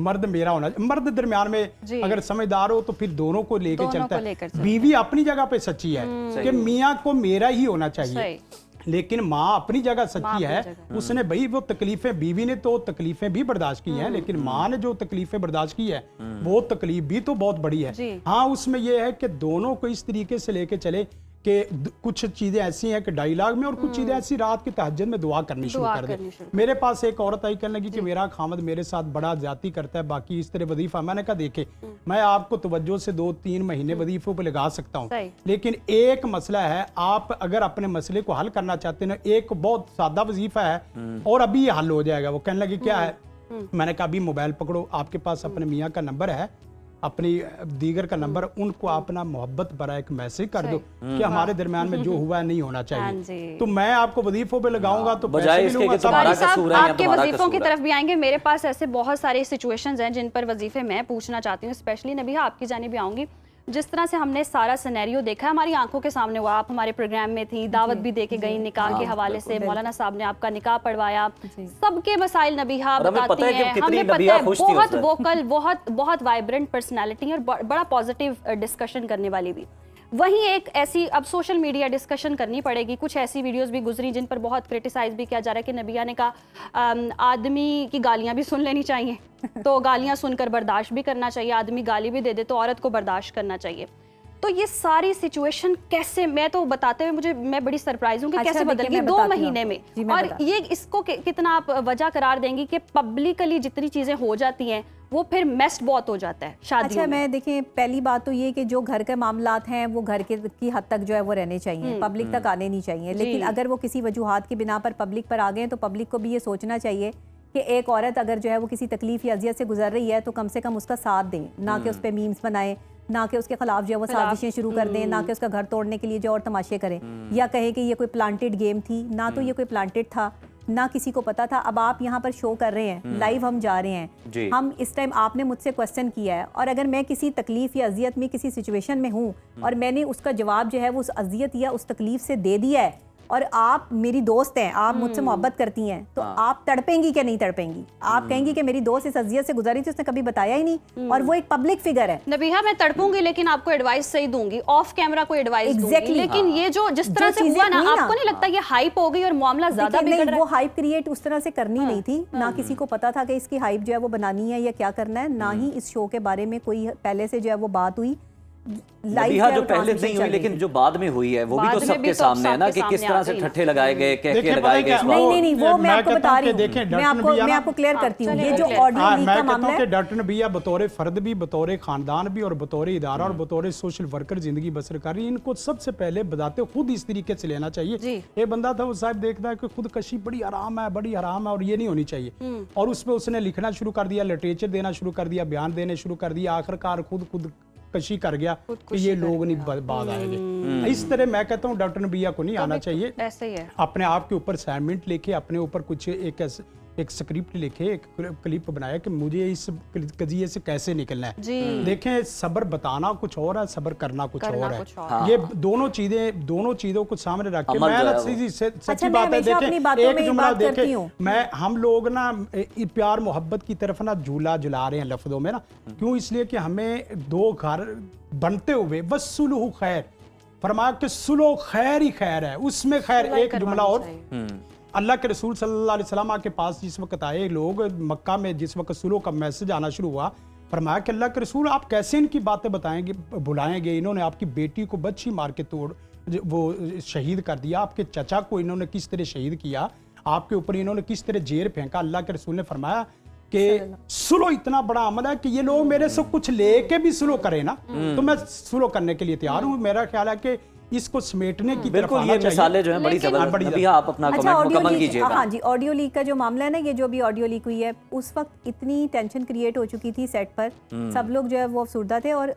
मर्द मेरा होना। मर्द दरमियान में अगर समझदार हो तो फिर दोनों को लेके चलता है। बीवी अपनी जगह पे सच्ची है कि मियाँ को मेरा ही होना चाहिए, लेकिन माँ अपनी जगह सच्ची है। उसने भाई वो तकलीफें, बीवी ने तो तकलीफें भी बर्दाश्त की हैं, लेकिन माँ ने जो तकलीफें बर्दाश्त की है वो तकलीफ भी तो बहुत बड़ी है। हाँ, उसमें यह है कि दोनों को इस तरीके से लेके चले कि कुछ चीजें ऐसी हैं कि डायलॉग में और कुछ चीजें ऐसी रात की तहज्जुद में दुआ करनी शुरू कर दे। मेरे पास एक औरत आई, कहने लगी कि मेरा खामद मेरे साथ बड़ा ज्यादती करता है, बाकी इस तरह वजीफा। मैंने कहा देखे, मैं आपको तवज्जो से 2-3 महीने वजीफों पे लगा सकता हूँ, लेकिन एक मसला है, आप अगर अपने मसले को हल करना चाहते हैं, एक बहुत सादा वजीफा है और अभी ये हल हो जाएगा। वो कहने लगी क्या है? मैंने कहा अभी मोबाइल पकड़ो, आपके पास अपने मियाँ का नंबर है, अपनी दीगर का नंबर, उनको अपना मोहब्बत भरा एक मैसेज कर दो कि हमारे दरमियान में जो हुआ है नहीं होना चाहिए। तो मैं आपको वजीफों पे लगाऊंगा तो पैसे भी लूंगा। आपके वजीफों की तरफ भी आएंगे। मेरे पास ऐसे बहुत सारे सिचुएशंस हैं जिन पर वजीफे मैं पूछना चाहती हूँ, स्पेशली नबीहा आपकी जानिब भी आऊंगी। जिस तरह से हमने सारा सिनेरियो देखा, हमारी आंखों के सामने हुआ, आप हमारे प्रोग्राम में थी, दावत भी दे के गई निकाह के हवाले से, मौलाना साहब ने आपका निकाह पढ़वाया, सबके मसाइल नबीहा बताती हैं, हमें पता है, बहुत वोकल, बहुत वाइब्रेंट पर्सनालिटी और बड़ा पॉजिटिव डिस्कशन करने वाली भी। वहीं एक ऐसी, अब सोशल मीडिया डिस्कशन करनी पड़ेगी, कुछ ऐसी वीडियोस भी गुजरी जिन पर बहुत क्रिटिसाइज भी किया जा रहा है कि नबिया ने कहा आदमी की गालियां भी सुन लेनी चाहिए, तो गालियां सुनकर बर्दाश्त भी करना चाहिए, आदमी गाली भी दे दे तो औरत को बर्दाश्त करना चाहिए। तो ये सारी सिचुएशन कैसे, मैं तो बताते हुए मैं बड़ी सरप्राइज हूँ कि कैसे बदल गई 2 महीने में। और ये इसको कितना आप वजह करार देंगी कि पब्लिकली जितनी चीजें हो जाती हैं वो फिर मेस्ट बहुत हो जाता है शादी। अच्छा, मैं देखिए, पहली बात तो ये कि जो घर के मामलात हैं वो घर के की हद तक जो है वो रहने चाहिए, पब्लिक तक आने नहीं चाहिए। लेकिन अगर वो किसी वजूहात की बिना पर पब्लिक पर आ गए तो पब्लिक को भी ये सोचना चाहिए कि एक औरत अगर जो है वो किसी तकलीफ या अजियत से गुजर रही है तो कम से कम उसका साथ दें, ना कि उस पर मीम्स बनाएं, ना कि उसके खिलाफ जो है वो साजिशें शुरू कर दें, ना कि उसका घर तोड़ने के लिए जो और तमाशे करें, या कहें कि ये कोई प्लांटेड गेम थी, ना तो ये कोई प्लांटेड था, ना किसी को पता था। अब आप यहाँ पर शो कर रहे हैं, लाइव हम जा रहे हैं, हम इस टाइम आपने मुझसे क्वेश्चन किया है, और अगर मैं किसी तकलीफ या अजियत में किसी सिचुएशन में हूँ और मैंने उसका जवाब जो है वो उस अजियत या उस तकलीफ से दे दिया है, और आप मेरी दोस्त हैं, आप मुझसे मोहब्बत करती हैं, तो आप तड़पेंगी क्या नहीं तड़पेंगी? आप कहेंगी कि मेरी दोस्त इस अजियत से गुजरी थी, उसने कभी बताया ही नहीं, और वो एक पब्लिक फिगर है। नबीहा, मैं तड़पूंगी लेकिन आपको एडवाइस सही दूंगी, ऑफ कैमरा को एडवाइस दूंगी, लेकिन ये जो जिस तरह से हुआ ना, आपको नहीं लगता ये हाइप हो गई और मामला ज्यादा बिगड़ रहा है? वो हाइप क्रिएट उस तरह से करनी नहीं थी, ना किसी को पता था कि इसकी हाइप जो है वो बनानी है या क्या करना है, ना ही इस शो के बारे में कोई पहले से जो है वो बात हुई। नबीहा, जो पहले नहीं हुई लेकिन जो बाद में हुई है वो भी तो सबके सामने है ना, कि किस तरह से ठट्ठे लगाए गए, कहके लगाए गए। नहीं, वो मैं आपको बता रही हूं, मैं आपको क्लियर करती हूं। ये जो ऑडियो लीक का मामला है, डॉक्टर नबीहा बतौर फर्द भी, बतौर खानदान भी, और बतौर इदारा और बतौर सोशल वर्कर जिंदगी बसर कर रही है, इनको सबसे पहले बताते खुद इस तरीके से लेना चाहिए। एक बंदा था, वो साहब देखता है कि खुदकशी बड़ी आराम है, बड़ी हराम है, और ये नहीं होनी चाहिए, और उसमें उसने लिखना शुरू कर दिया, लिटरेचर देना शुरू कर दिया, बयान देने शुरू कर दिया, आखिरकार खुद कशी कर गया कि ये लोग नहीं बाद आएंगे। इस तरह मैं कहता हूँ डॉक्टर नबीहा को नहीं आना चाहिए। ऐसे ही है, अपने आप के ऊपर असाइनमेंट लेके, अपने ऊपर कुछ एक स्क्रिप्ट लिखे, एक क्लिप बनाया कि मुझे इस कजिए से कैसे निकलना है। देखें, सब्र बताना कुछ और है, सब्र करना कुछ और है। हाँ। ये दोनों चीजों को सामने रख के मैं सच्ची बात है, देखें एक जुमला देखें, मैं हम लोग ना प्यार मोहब्बत की तरफ ना झूला झुला रहे हैं लफ्जों में ना, क्यों? इसलिए कि हमें 2 घर बनते हुए बस सुलह खैर फरमा के, सुलह खैर ही खैर है, उसमें खैर। एक जुमला और, अल्लाह के रसूल सल्लल्लाहु अलैहि वसल्लम के पास जिस वक्त आए लोग मक्का में, जिस वक्त सुलह का मैसेज आना शुरू हुआ, फरमाया कि अल्लाह के रसूल आप कैसे इनकी बातें बताएंगे, भुलाएंगे? इन्होंने आपकी बेटी को बच्ची मार के वो शहीद कर दिया, आपके चचा को इन्होंने किस तरह शहीद किया, आपके ऊपर इन्होंने किस तरह जेर फेंका। अल्लाह के रसूल ने फरमाया कि सुलह इतना बड़ा अमल है कि ये लोग मेरे से कुछ लेके भी सुलह करें ना, तो मैं सुलह करने के लिए तैयार हूँ। मेरा ख्याल है कि इसको समेटने की तरफ आना चाहिए। मिसालें जो हैं बड़ी जबरदस्त। नबीहा, आप अपना कमेंट मुकम्मल कीजिएगा। हाँ जी, ऑडियो लीक का जो मामला है ना, ये जो अभी ऑडियो लीक हुई है, उस वक्त इतनी टेंशन क्रिएट हो चुकी थी सेट पर, सब लोग जो है वो अफसुर्दा थे, और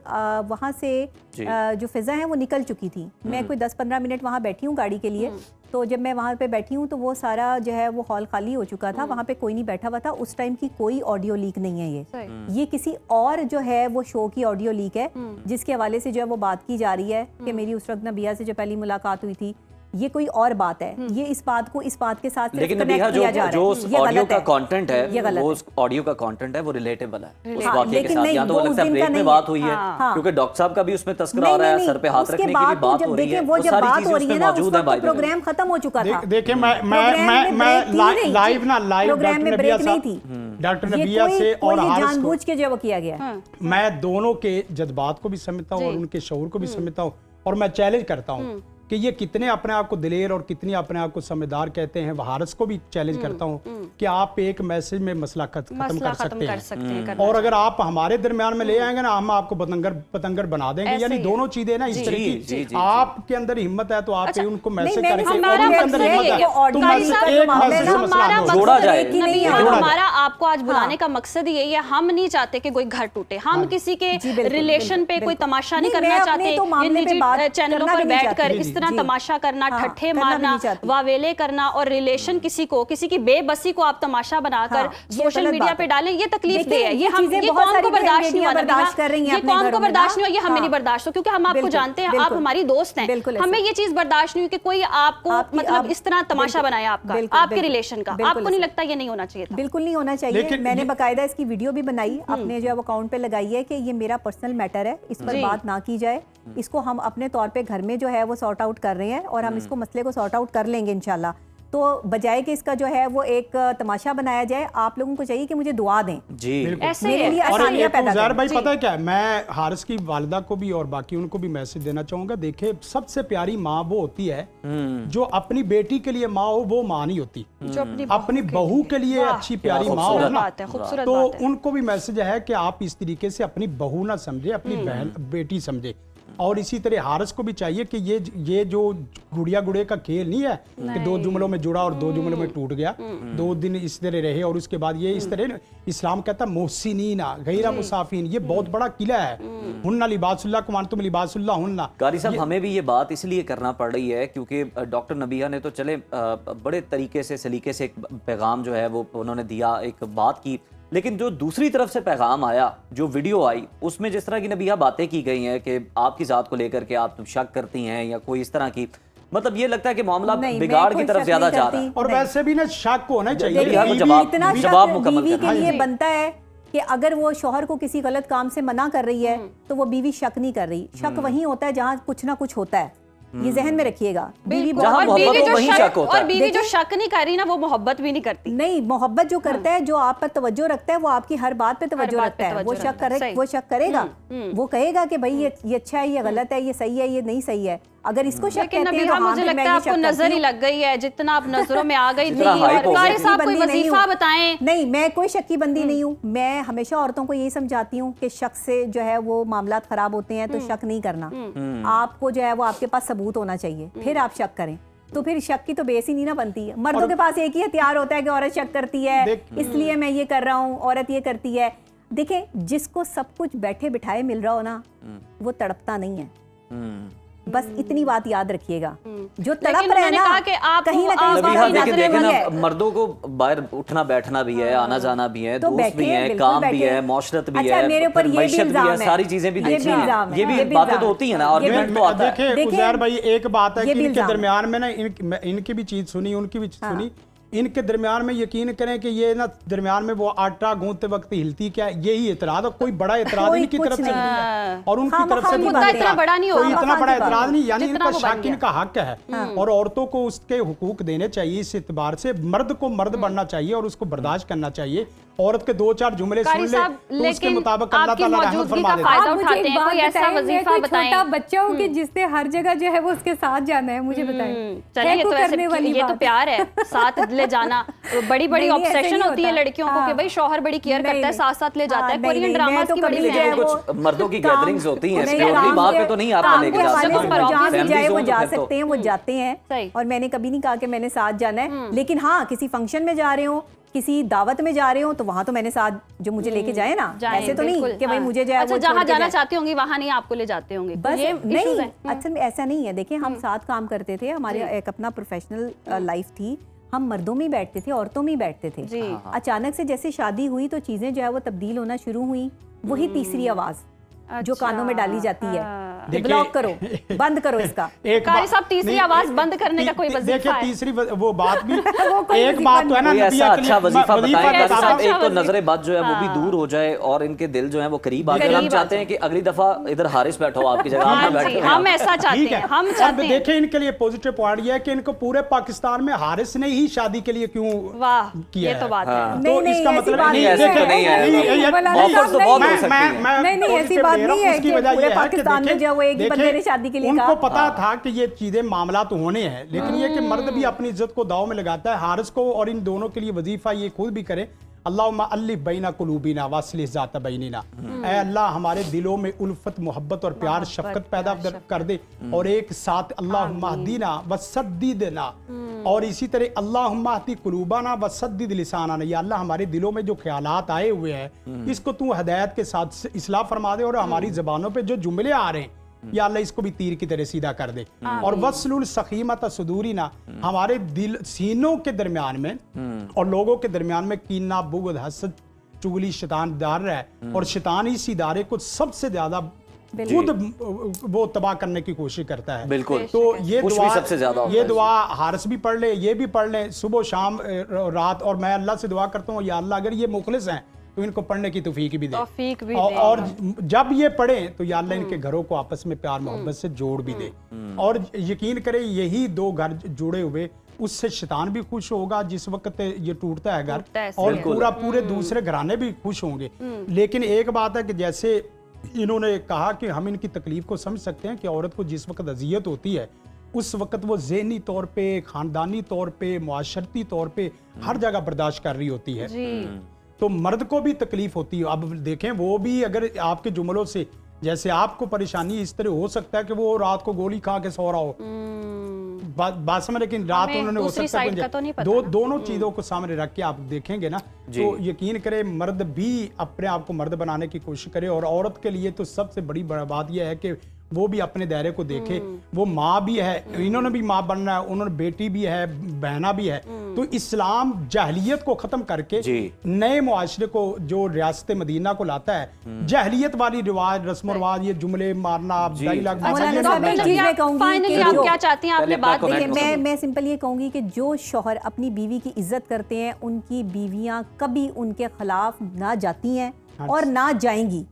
वहाँ से जो फिजा है वो निकल चुकी थी। मैं कोई 10-15 मिनट वहाँ बैठी हूँ गाड़ी के लिए, तो जब मैं वहाँ पे बैठी हूँ तो वो सारा जो है वो हॉल खाली हो चुका था, वहाँ पे कोई नहीं बैठा हुआ था। उस टाइम की कोई ऑडियो लीक नहीं है ये किसी और जो है वो शो की ऑडियो लीक है, जिसके हवाले से जो है वो बात की जा रही है कि मेरी उस वक्त नबिया से जो पहली मुलाकात हुई थी, ये कोई और बात है। ये इस बात को इस बात के साथ लेकिन कनेक्ट किया जा रहा है। जो उस ऑडियो का कंटेंट है, वो उस ऑडियो का कंटेंट है वो रिलेटेबल है उस वाकये के साथ। या तो वो लगता है ब्रेक में बात हुई है, क्योंकि डॉक्टर साहब का भी उसमें तस्करा हो रहा है, सर पे हाथ रखने की भी बात हो रही है, वो जब बात हो रही है ना, मौजूद है। भाई प्रोग्राम खत्म हो चुका था। देखिए मैं लाइव प्रोग्राम में ब्रेक नहीं थी, डॉक्टर नबिया से और हारिस को, जानबूझ के जो किया गया, मैं दोनों के जज्बात को भी समझता हूँ और उनके शऊर को भी समझता हूँ, और मैं चैलेंज करता हूँ कि ये कितने अपने आप को दिलेर और कितने अपने आप को समझदार कहते हैं। हारिस को भी चैलेंज करता हूँ कि आप एक मैसेज में मसला खत्म कर सकते हैं, और अगर आप हमारे दरमियान में ले आएंगे ना, हम आपको पतंगर बना देंगे। यानी दोनों चीजें ना इस तरह की, आपके अंदर हिम्मत है तो आप उनको मैसेज करके, और उनके अंदर हिम्मत है तो एक मैसेज से मसला जोड़ा जाए। हमारा आपको आज बुलाने का मकसद यही है, हम नहीं चाहते कि कोई घर टूटे, हम किसी के रिलेशन पे कोई तमाशा नहीं करना चाहते। चैनलों पर बैठकर इस तरह तमाशा करना, ठट्ठे मारना, वावेले करना और रिलेशन किसी की बेबसी को आप तमाशा बनाकर सोशल मीडिया पे डालें, ये तकलीफ दे है। ये कौन को बर्दाश्त नहीं हुआ, ये कौन को बर्दाश्त नहीं हुआ, ये हमें नहीं बर्दाश्त हो, क्योंकि हम आपको जानते हैं, आप हमारी दोस्त हैं। हमें ये चीज बर्दाश्त नहीं हुई कि कोई आपको मतलब इस तरह तमाशा बनाया आपके रिलेशन का। आपको नहीं लगता ये नहीं होना चाहिए था? बिल्कुल नहीं होना चाहिए। मैंने बाकायदा इसकी वीडियो भी बनाई, अपने जो अकाउंट पे लगाई है कि ये मेरा पर्सनल मैटर है, इस पर बात ना की जाए। इसको हम अपने तौर पे घर में जो है वो सॉर्ट आउट कर रहे हैं, और हम इसको मसले को सॉर्ट आउट कर लेंगे इंशाल्लाह। तो बजाय कि इसका जो है वो एक तमाशा बनाया जाए, आप लोगों को चाहिए कि मुझे दुआ दें जी। ऐसे मेरे लिए आसानियां पैदा करें। भाई पता है क्या, मैं हारिस की वालिदा को भी और बाकी उनको भी मैसेज देना चाहूंगा। देखिए, सबसे प्यारी माँ वो होती है जो अपनी बेटी के लिए माँ हो, वो माँ नहीं होती, जो अपनी बहू के लिए अच्छी प्यारी माँ हो ना। तो उनको भी मैसेज है कि आप इस तरीके से अपनी बहू ना समझे, अपनी बहन बेटी समझे। और इसी तरह हारिस को भी चाहिए कि ये जो गुड़िया गुड़े का खेल नहीं है कि 2 जुमलों में जुड़ा और 2 जुमलों में टूट गया, 2 दिन इस तरह रहे और उसके बाद ये इस तरह। इस्लाम कहता है मोहसिनीना गैरा मुसाफिन, ये बहुत बड़ा किला है। हुन्ना लिबासुल्लाह कुम अंतुम लिबासुल्लाह हुन्ना। कारी साहब, हमें भी ये बात इसलिए करना पड़ रही है क्योंकि डॉक्टर नबिया ने तो चले बड़े तरीके से सलीके से एक पैगाम जो है वो उन्होंने दिया, एक बात की, लेकिन जो दूसरी तरफ से पैगाम आया, जो वीडियो आई, उसमें जिस तरह की नबिया बातें की गई हैं कि आपकी जात को लेकर के आप शक करती हैं या कोई इस तरह की, मतलब ये लगता है कि मामला बिगाड़ की तरफ ज्यादा जा रहा है। और वैसे भी ना शक होना चाहिए। जवाब मुकम्मल बीवी के लिए बनता है कि अगर वो शौहर को किसी गलत काम से मना कर रही है तो वो बीवी शक नहीं कर रही। शक वहीं होता है जहाँ कुछ ना कुछ होता है, ये जहन में रखिएगा। बीवी जो शक नहीं कर रही ना, वो मोहब्बत भी नहीं करती। नहीं, मोहब्बत जो करता है, जो आप पर तवज्जो रखता है, वो आपकी हर बात पे तवज्जो रखता है। वो शक करेगा, वो कहेगा कि भाई ये अच्छा है, ये गलत है, ये सही है, ये नहीं सही है। अगर इसको शक कहते हैं तो मुझे लगता है आपको नजर ही लग गई है, जितना आप नजरों में आ गई थी। कारी साहब कोई वजीफा बताएं। नहीं, मैं कोई शक की बंदी नहीं हूँ। मैं हमेशा औरतों को यही समझाती हूँ कि शक से जो है वो मामलात खराब होते हैं, तो शक नहीं करना। आपको जो है वो आपके पास सबूत होना चाहिए, फिर आप शक करें। तो फिर शक की तो बेस ही नहीं ना बनती है। मर्दों के पास एक ही हथियार होता है कि औरत शक करती है, इसलिए मैं ये कर रहा हूँ, औरत ये करती है। देखें, जिसको सब कुछ बैठे बिठाए मिल रहा हो ना, वो तड़पता नहीं है। बस इतनी बात याद रखिएगा। जो तड़प रहे हैं ना, कहीं ना कहीं देखें ना, मर्दों को बाहर उठना बैठना भी है, आना जाना भी है, दोस्त भी है, काम भी है, मौशरत भी है, मेरे ऊपर ये भी इल्जाम है, सारी चीजें भी देखनी है। ये भी बातें तो होती है ना, आर्गुमेंट तो आता है। देखिए उजैर भाई, एक बात है कि इनके दरमियान में ना, इनकी भी चीज सुनी, उनकी भी सुनी, इनके दरमियान में यकीन करें कि ये ना दरमियान में वो आटा गूंथते वक्त हिलती क्या, यही एतराज है। कोई बड़ा एतराज इनकी तरफ से नहीं है और उनकी तरफ से भी इतना बड़ा नहीं कोई इतना बड़ा एतराज नहीं। यानी इनका शक इनका हक है और औरतों को उसके हुकूक देने चाहिए। इस एतबार से मर्द को मर्द बनना चाहिए और उसको बर्दाश्त करना चाहिए। औरत के 2-4 जुमले सुन ले तो उसके मुताबिक अल्लाह ताला रहमत फरमा देता है। आप मुझे एक बात बताएं, कोई छोटा बच्चा हो कि जिसने हर जगह जो है वो उसके साथ जाना है, मुझे बताएं। चलिए, ये तो ऐसे, ये तो प्यार है, साथ ले जाना। बड़ी बड़ी ऑब्सेशन होती है लड़कियों को कि भाई शौहर बड़ी केयर करता है, साथ साथ ले जाता है। कोरियन ड्रामास की बड़ी है, कुछ मर्दों की गैदरिंग्स होती हैं, वहां पे तो नहीं आप लेके जा सकते, वो जा सकते हैं, वो जाते हैं। और मैंने कभी नहीं कहा कि मैंने साथ जाना है, लेकिन हाँ, किसी फंक्शन में जा रहे हो, किसी दावत में जा रहे हो तो वहां तो मैंने साथ जो मुझे लेके जाए ना, जाएं, ऐसे तो नहीं बिल्कुल, कि भाई हाँ। मुझे जो है अच्छा, वो जहाँ छोड़ के जाना जाए। चाहती होंगी वहां नहीं आपको ले जाते होंगे, तो बस ये नहीं, issues हैं। असल में ऐसा नहीं है। देखिए हम साथ काम करते थे, हमारे एक अपना प्रोफेशनल लाइफ थी, हम मर्दों में ही बैठते थे, औरतों में ही बैठते थे। जी। अचानक से जैसे शादी हुई तो चीजें जो है वो तब्दील होना शुरू हुई। वही तीसरी आवाज जो कानों में डाली जाती है कि देखिए- ब्लॉक करो, बंद करो इसका। एक कारी बात- साहब, तीसरी नहीं, आवाज बंद करने का कोई वजीफा देखिए है? तीसरी वो बात भी वो कोई एक बात तो है ना, कोई नबी ऐसा अकरम- अच्छा वजीफा बताएं कारी बताता साहब, हूं। एक तो वजीफा। नजर बद जो है वो भी हाँ। दूर हो जाए और इनके दिल जो है वो करीब आ जाए। करीब हम आ चाहते हैं कि अगली दफा इधर हारिस बैठो आपकी जगह, हाँ हम ना जी, बैठे हम ऐसा चाहते ठीक हैं, है। हम और चाहते हैं। देखिए इनके लिए पॉजिटिव पॉइंट ये है कि इनको पूरे पाकिस्तान में हारिस ने ही शादी के लिए क्यों वाह, किया ये तो है। बात है। हाँ। नहीं, तो नहीं, इसका ऐसी मतलब बात नहीं, ऐसे तो नहीं है। ऑफर तो बहुत हो सकती है। नहीं, ऐसी बात नहीं है कि पूरे पाकिस्तान में जो वो एक ही बंदे ने शादी के लिए उनको कहा। पता था कि ये चीजें मामला तो होने हैं, लेकिन ये कि मर्द भी अपनी इज्जत को दाव में लगाता है। हारिस को और इन दोनों के लिए वजीफा ये खुद भी करे, अल्लाहुम्मा अल्लिफ बैना कुलूबिना वस्लिह ज़ात बैनिना। ऐ अल्लाह हमारे दिलों में उल्फत, मोहब्बत और प्यार, शफकत पैदा कर दे, और एक साथ अल्लाहुम्मा हदीना वसद्दिदना, और इसी तरह अल्लाहुम्मा हदी कुलूबाना वसद्दिद लिसाना। या अल्लाह हमारे दिलों में जो ख्यालात आए हुए हैं इसको तू हिदायत के साथ इस्लाह फरमा दे, और हमारी ज़बानों पे जो जुमले आ रहे हैं या अल्लाह इसको भी तीर की तरह सीधा कर दे। और वस्लुल सखीमत सुदूरिना, हमारे दिल सीनों के दरमियान में और लोगों के दरमियान में कीना, बुग़्ज़, हसद, चुगली शैतान डाल रहा है, और शैतान इस इदारे को सबसे ज्यादा खुद वो तबाह करने की कोशिश करता है। बिल्कुल। तो ये खुश भी दुआ, सबसे ज्यादा होता ये है। दुआ हारिस भी पढ़ ले, ये भी पढ़ ले सुबह शाम रात, और मैं अल्लाह से दुआ करता हूँ या अल्लाह अगर ये मुखलिस हैं तो इनको पढ़ने की तौफीक भी दे, तौफीक भी और, दे। और जब ये पढ़े तो या अल्लाह इनके घरों को आपस में प्यार मोहब्बत से जोड़ भी दे। और यकीन करें यही दो घर जुड़े हुए, उससे शैतान भी खुश होगा जिस वक्त ये टूटता है घर, टूटता है, और बिल्कुल। पूरे दूसरे घराने भी खुश होंगे। लेकिन एक बात है कि जैसे इन्होंने कहा कि हम इनकी तकलीफ को समझ सकते हैं कि औरत को जिस वक्त अजियत होती है उस वक्त वो ज़हनी तौर पे, खानदानी तौर पे, मुआशरती तौर पे हर जगह बर्दाश्त कर रही होती है। जी। तो मर्द को भी तकलीफ होती है। अब देखें वो भी अगर आपके जुमलों से जैसे आपको परेशानी इस तरह हो सकता है कि वो रात को गोली खा के सो रहा हो, बात समझ, लेकिन रात हमें उन्होंने हो दूसरी सकता साइड का तो नहीं है पता ना। दोनों चीजों को सामने रख के आप देखेंगे ना, तो यकीन करें मर्द भी अपने आप को मर्द बनाने की कोशिश करे। और औरत के लिए तो सबसे बड़ी बात यह है कि वो भी अपने दायरे को देखे। वो माँ भी है, इन्होंने भी माँ बनना है, उन्होंने बेटी भी है, बहना भी है। तो इस्लाम जहलियत को खत्म करके नए मुआशरे को जो रियासत मदीना को लाता है, जहलियत वाली रिवाज, रस्म रिवाज, ये जुमले मारना, डायलॉग मौलाना साहब, एक चीज मैं कहूंगी फाइनली कि आप जो- क्या चाहती हैं, आपने बात देखिए मैं सिंपल ये कहूंगी कि जो शौहर अपनी बीवी की इज्जत करते हैं उनकी बीवियां कभी उनके खिलाफ ना जाती हैं और ना जाएंगी।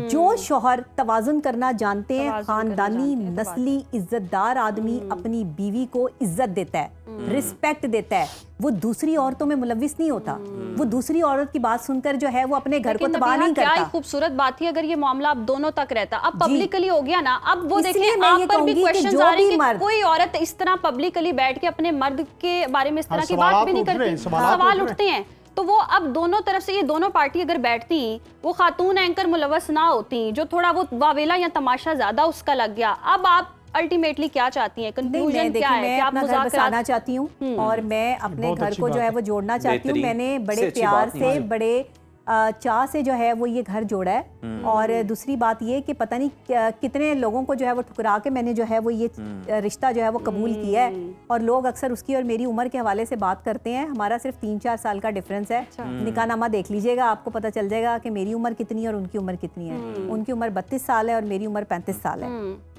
जो शौहर तवाजुन करना जानते हैं, खानदानी नस्ली इज्जतदार आदमी अपनी बीवी को इज्जत देता है, रिस्पेक्ट देता है, वो दूसरी औरतों में मुलविस नहीं होता। वो दूसरी औरत की बात सुनकर जो है वो अपने घर को तबाह नहीं क्या करता। ही खूबसूरत बात थी अगर ये मामला अब दोनों तक रहता। अब पब्लिकली हो गया ना, अब वो इसलिए देखिए मैं आप ये पर भी कहूंगी कि क्वेश्चंस जो आ रहे भी हैं कि मर्द- कोई औरत इस तरह पब्लिकली बैठ के अपने मर्द के बारे में इस तरह की सवालात बात भी नहीं उठ रहे हैं, करती, सवालात सवाल उठ रहे उठते हैं। तो वो अब दोनों तरफ से ये दोनों पार्टी अगर बैठती, वो खातून एंकर मुलवस ना होती, जो थोड़ा वो वावेला या तमाशा ज्यादा उसका लग गया। अब आप अल्टीमेटली क्या चाहती हैं, नहीं, कंक्लूजन मैं क्या देखिए है मैं कि आप अपना घर मुज़ाकरात बसाना चाहती हूँ और मैं अपने बहुत घर अच्छी को जो बात है है। वो जोड़ना चाहती हूँ। बेहतरीन। मैंने इससे बड़े अच्छी प्यार बात नहीं से, है। बड़े चाह से जो है वो ये घर जोड़ा है। और दूसरी बात ये कि पता नहीं कितने लोगों को जो है वो ठुकरा के मैंने जो है वो ये रिश्ता जो है वो कबूल किया है। और लोग अक्सर उसकी और मेरी उम्र के हवाले से बात करते हैं। हमारा सिर्फ 3-4 साल का डिफरेंस है। निकाहनामा देख लीजिएगा, आपको पता चल जाएगा कि मेरी उम्र कितनी है और उनकी उम्र कितनी है। उनकी उम्र 32 साल है और मेरी उम्र 35 साल है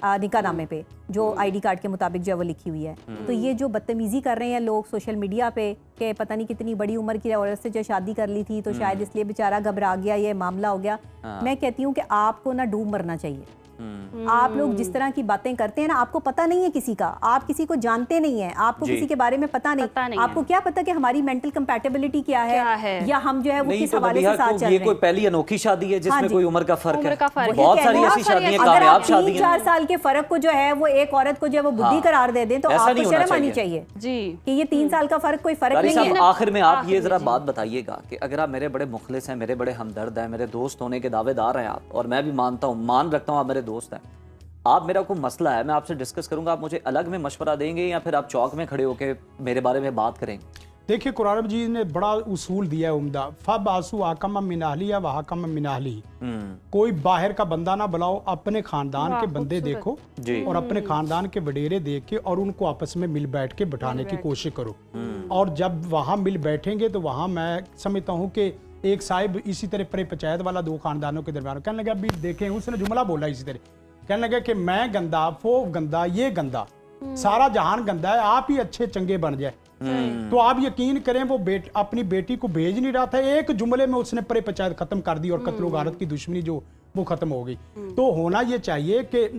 निकाहनामे पे, जो ID कार्ड के मुताबिक जो है वो लिखी हुई है। तो ये जो बदतमीजी कर रहे हैं लोग सोशल मीडिया पे कि पता नहीं कितनी बड़ी उम्र की औरत से जो शादी कर ली थी तो शायद इसलिए बेचारा घबरा गया, ये मामला हो गया। मैं कहती हूँ कि आपको ना डूब मरना चाहिए। आप लोग जिस तरह की बातें करते हैं ना, आपको पता नहीं है किसी का, आप किसी को जानते नहीं है, आपको किसी के बारे में पता नहीं, आपको क्या पता कि हमारी मेंटल कंपैटिबिलिटी क्या है या हम जो है वो किस हवाले से साथ चल रहे हैं। ये कोई पहली अनोखी शादी है जिसमें कोई उम्र का फर्क है। वही बहुत सारी ऐसी शादियां कामयाब शादी हैं। 3-4 साल के फर्क को जो है वो एक औरत को जो है वो बुद्धि करार दे दें तो आपको शर्म आनी चाहिए जी कि ये 3 साल का फर्क कोई फर्क नहीं है। आखिर में आप ये जरा बात बताइएगा कि अगर आप मेरे बड़े मुखलिस हैं, मेरे बड़े हमदर्द हैं, मेरे दोस्त होने के दावेदार हैं आप, और मैं भी मानता हूँ, मान रखता हूँ आप मेरे दोस्त हैं, आप मेरा कोई मसला है मैं आपसे डिस्कस करूंगा, आप मुझे अलग में मशवरा देंगे या फिर आप चौक में खड़े होकर मेरे बारे में बात करेंगे? देखिए कुरान मजीद ने बड़ा उसूल दिया है उम्दा, फब आसू आकम मिनाहली या वहाकम मिनाहली। कोई बाहर का बंदा ना बुलाओ, अपने खानदान के बंदे देखो जी। और अपने खानदान के वडेरे देख के और उनको आपस में मिल बैठ के बिठाने की कोशिश करो। और जब वहाँ मिल बैठेंगे तो वहाँ मैं समझता हूँ कि एक साहिब इसी तरह परे पंचायत वाला 2 खानदानों के दरमियान कहने लगा, अभी देखें उसने जुमला बोला इसी तरह, कहने लगा कि मैं गंदा, वो गंदा, ये गंदा, सारा जहान गंदा है, आप ही अच्छे चंगे बन जाए। तो आप यकीन करें वो अपनी बेटी को भेज नहीं रहा था, एक जुमले में उसने परे पंचायत खत्म कर दी और कत्लो गारत की दुश्मनी जो वो खत्म हो गई। तो होना ये चाहिए कि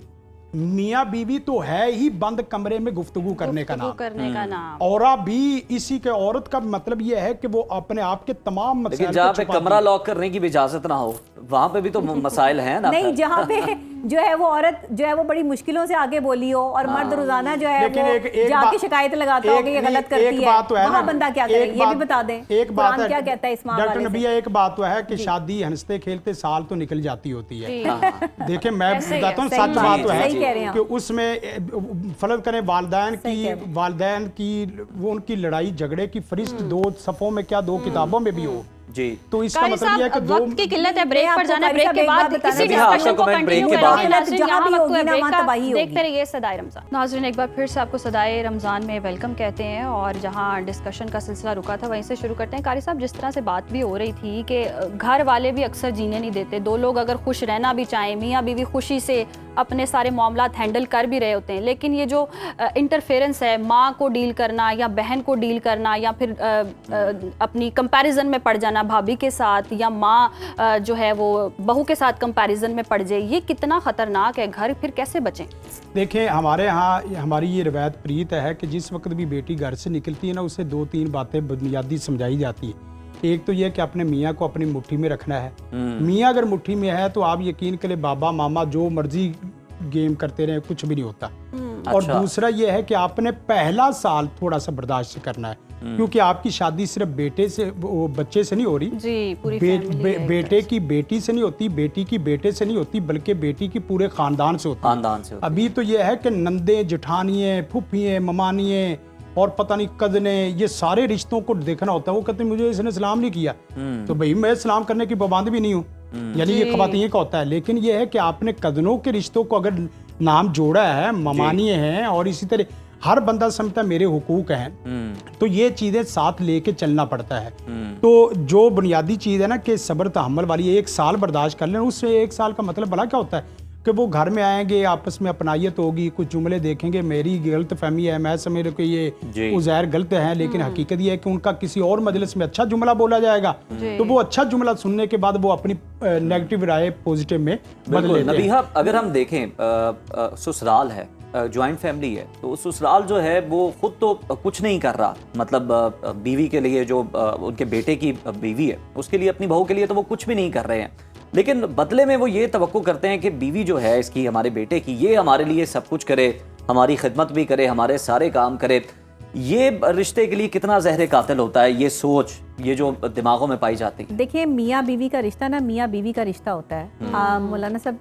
मियाँ बीवी तो है ही बंद कमरे में गुफ्तगू करने का नाम, और भी इसी के औरत का मतलब ये है कि वो अपने आप के तमाम मसाइल, लेकिन जहाँ पे कमरा लॉक करने की भी इजाजत ना हो वहाँ पे भी तो मसाइल हैं ना। नहीं, जहाँ पे जो है वो औरत जो है वो बड़ी मुश्किलों से आगे बोली हो और मर्द रोजाना जो है वो जाके शिकायत लगाता हो कि ये गलत करती है, वहाँ बंदा क्या करे ये भी बता दें। एक बात क्या कहता है इस मामले डॉक्टर नबिया, एक बात तो है कि शादी हंसते खेलते साल तो निकल जाती होती है। देखिए मैं बताता हूँ सच बात तो है कि उसमें फर्ज करें वालिदैन की वो उनकी लड़ाई झगड़े की फरिश्त 2 सफ़ों में क्या 2 किताबों में भी हो जी। तो इसका मतलब ये है कि वक्त की किल्लत है, ब्रेक पर जाना है, ब्रेक के बाद इसी डिस्कशन को कंटिन्यू करेंगे। नाज़रीन यहाँ वक्त है ब्रेक का, देखते रहिए सदाए रमजान। नाज़रीन एक बार फिर से आपको सदाए रमजान में वेलकम कहते हैं और जहाँ डिस्कशन का सिलसिला रुका था वहीं से शुरू करते हैं। कारी साहब, जिस तरह से बात भी हो रही थी कि घर वाले भी अक्सर जीने नहीं देते, 2 लोग अगर खुश रहना भी चाहें, मियाँ बीवी खुशी से अपने सारे मामलात हैंडल कर भी रहे होते हैं, लेकिन ये जो इंटरफेरेंस है, माँ को डील करना या बहन को डील करना या फिर अपनी कंपैरिजन में पड़ जाना भाभी के साथ, या माँ जो है वो बहू के साथ कंपैरिजन में पड़ जाए, ये कितना खतरनाक है। घर फिर कैसे बचें? देखिए हमारे यहाँ हमारी ये रवायत प्रीत है कि जिस वक्त भी बेटी घर से निकलती है ना, उसे 2-3 बातें बुनियादी समझाई जाती है। एक तो ये कि अपने मियाँ को अपनी मुट्ठी में रखना है। मियाँ अगर मुट्ठी में है तो आप यकीन करें बाबा मामा जो मर्जी गेम करते रहे कुछ भी नहीं होता। और दूसरा ये है कि आपने पहला साल थोड़ा सा बर्दाश्त करना है, क्योंकि आपकी शादी सिर्फ बेटे से बच्चे से नहीं हो रही जी, पूरी बेटे की बेटी से नहीं होती, बेटी की बेटे से नहीं होती, बल्कि बेटी की पूरे खानदान से होती है। अभी तो ये है कि नंदे जेठानियां फूफियां ममानियां और पता नहीं कदने, ये सारे रिश्तों को देखना होता है। वो कहते हैं मुझे इसने सलाम नहीं किया, तो भाई मैं सलाम करने की पाबंद भी नहीं हूँ, यानी ये खवातीन का होता है। लेकिन ये है कि आपने कदनों के रिश्तों को अगर नाम जोड़ा है, ममानिए हैं और इसी तरह हर बंदा समझता है मेरे हुकूक हैं, तो ये चीजें साथ लेके चलना पड़ता है। तो जो बुनियादी चीज है ना कि सब्र तहम्मुल वाली 1 साल बर्दाश्त कर लेना, उससे 1 साल का मतलब भला क्या होता है कि वो घर में आएंगे, आपस में अपनायत होगी, कुछ जुमले देखेंगे, मेरी गलत फहमी है, मैं समझ रहा हूँ कि ये उज़ैर गलत है, लेकिन हकीकत ये है कि उनका किसी और मजलिस में अच्छा जुमला बोला जाएगा, तो वो अच्छा जुमला सुनने के बाद वो अपनी नेगेटिव राय पॉजिटिव में बदल लेते हैं। नबीहा, अगर हम देखें ससुराल है, जॉइंट फैमिली है, तो ससुराल जो है वो खुद तो कुछ नहीं कर रहा, मतलब बीवी के लिए जो उनके बेटे की बीवी है उसके लिए, अपनी बहू के लिए तो वो कुछ भी नहीं कर रहे हैं, लेकिन बदले में वो ये तवक्को करते हैं कि बीवी जो है इसकी, हमारे बेटे की, ये हमारे लिए सब कुछ करे, हमारी खिदमत भी करे, हमारे सारे काम करे। ये रिश्ते के लिए कितना जहर कातिल होता है, ये सोच, ये जो दिमागों में पाई जाती है। देखिए मियाँ बीवी का रिश्ता ना मियाँ बीवी का रिश्ता होता है। मौलाना साहब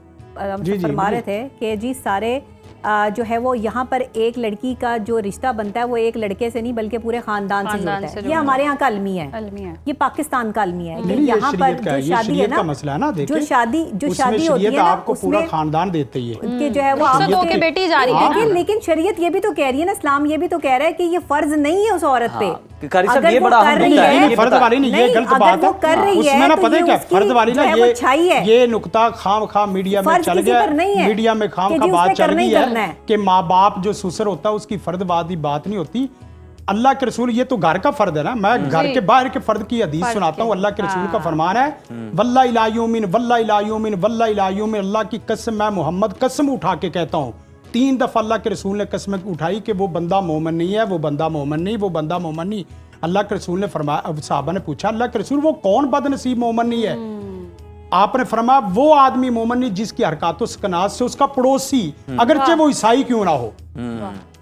फरमा रहे थे कि जी सारे जो है वो यहाँ पर एक लड़की का जो रिश्ता बनता है वो एक लड़के से नहीं बल्कि पूरे खानदान से जुड़ता है। ये हमारे यहाँ का अलमी है, ये पाकिस्तान का अलमी है कि यहाँ पर जो शादी है ना, जो शादी होती है ना, आपको पूरा खानदान देते ही है कि जो है वो बेटी जा रही है। लेकिन शरीयत ये भी तो कह रही है ना, इस्लाम ये भी तो कह रहा है कि ये फर्ज नहीं है उस औरत पे। अगर ये बड़ा कर रही है, फर्ज वाली नहीं, ये गलत बात है। कर रही है उसमें ना पता है क्या फर्ज वाली ना, ये नुक्ता खाम मीडिया में चल गया, मीडिया में खाम बात चल गई है कि माँ बाप जो ससुर होता है उसकी फर्दवादी बात नहीं होती। अल्लाह के रसूल, ये तो घर का फर्द है ना, मैं घर के बाहर के फर्द की हदीस सुनाता हूँ। अल्लाह के रसूल का फरमान है, वल्ला इला यौमिन वल्ला इला यौमिन वल्ला इला यौमिन, अल्लाह की कसम, मैं मोहम्मद कसम उठा के कहता हूँ, 3 दफा अल्लाह के रसूल ने कसम उठाई कि वो बंदा मोमिन नहीं है, वो बंदा मोमिन नहीं, वो बंदा मोमिन नहीं। अल्लाह के रसूल ने फरमाया, साहबा ने पूछा अल्लाह के रसूल वो कौन बदनसीब मोमिन नहीं है? आपने फरमाया वो आदमी मोमिन नहीं जिसकी हरकत सकनात से उसका पड़ोसी, अगरचे वो ईसाई क्यों ना हो,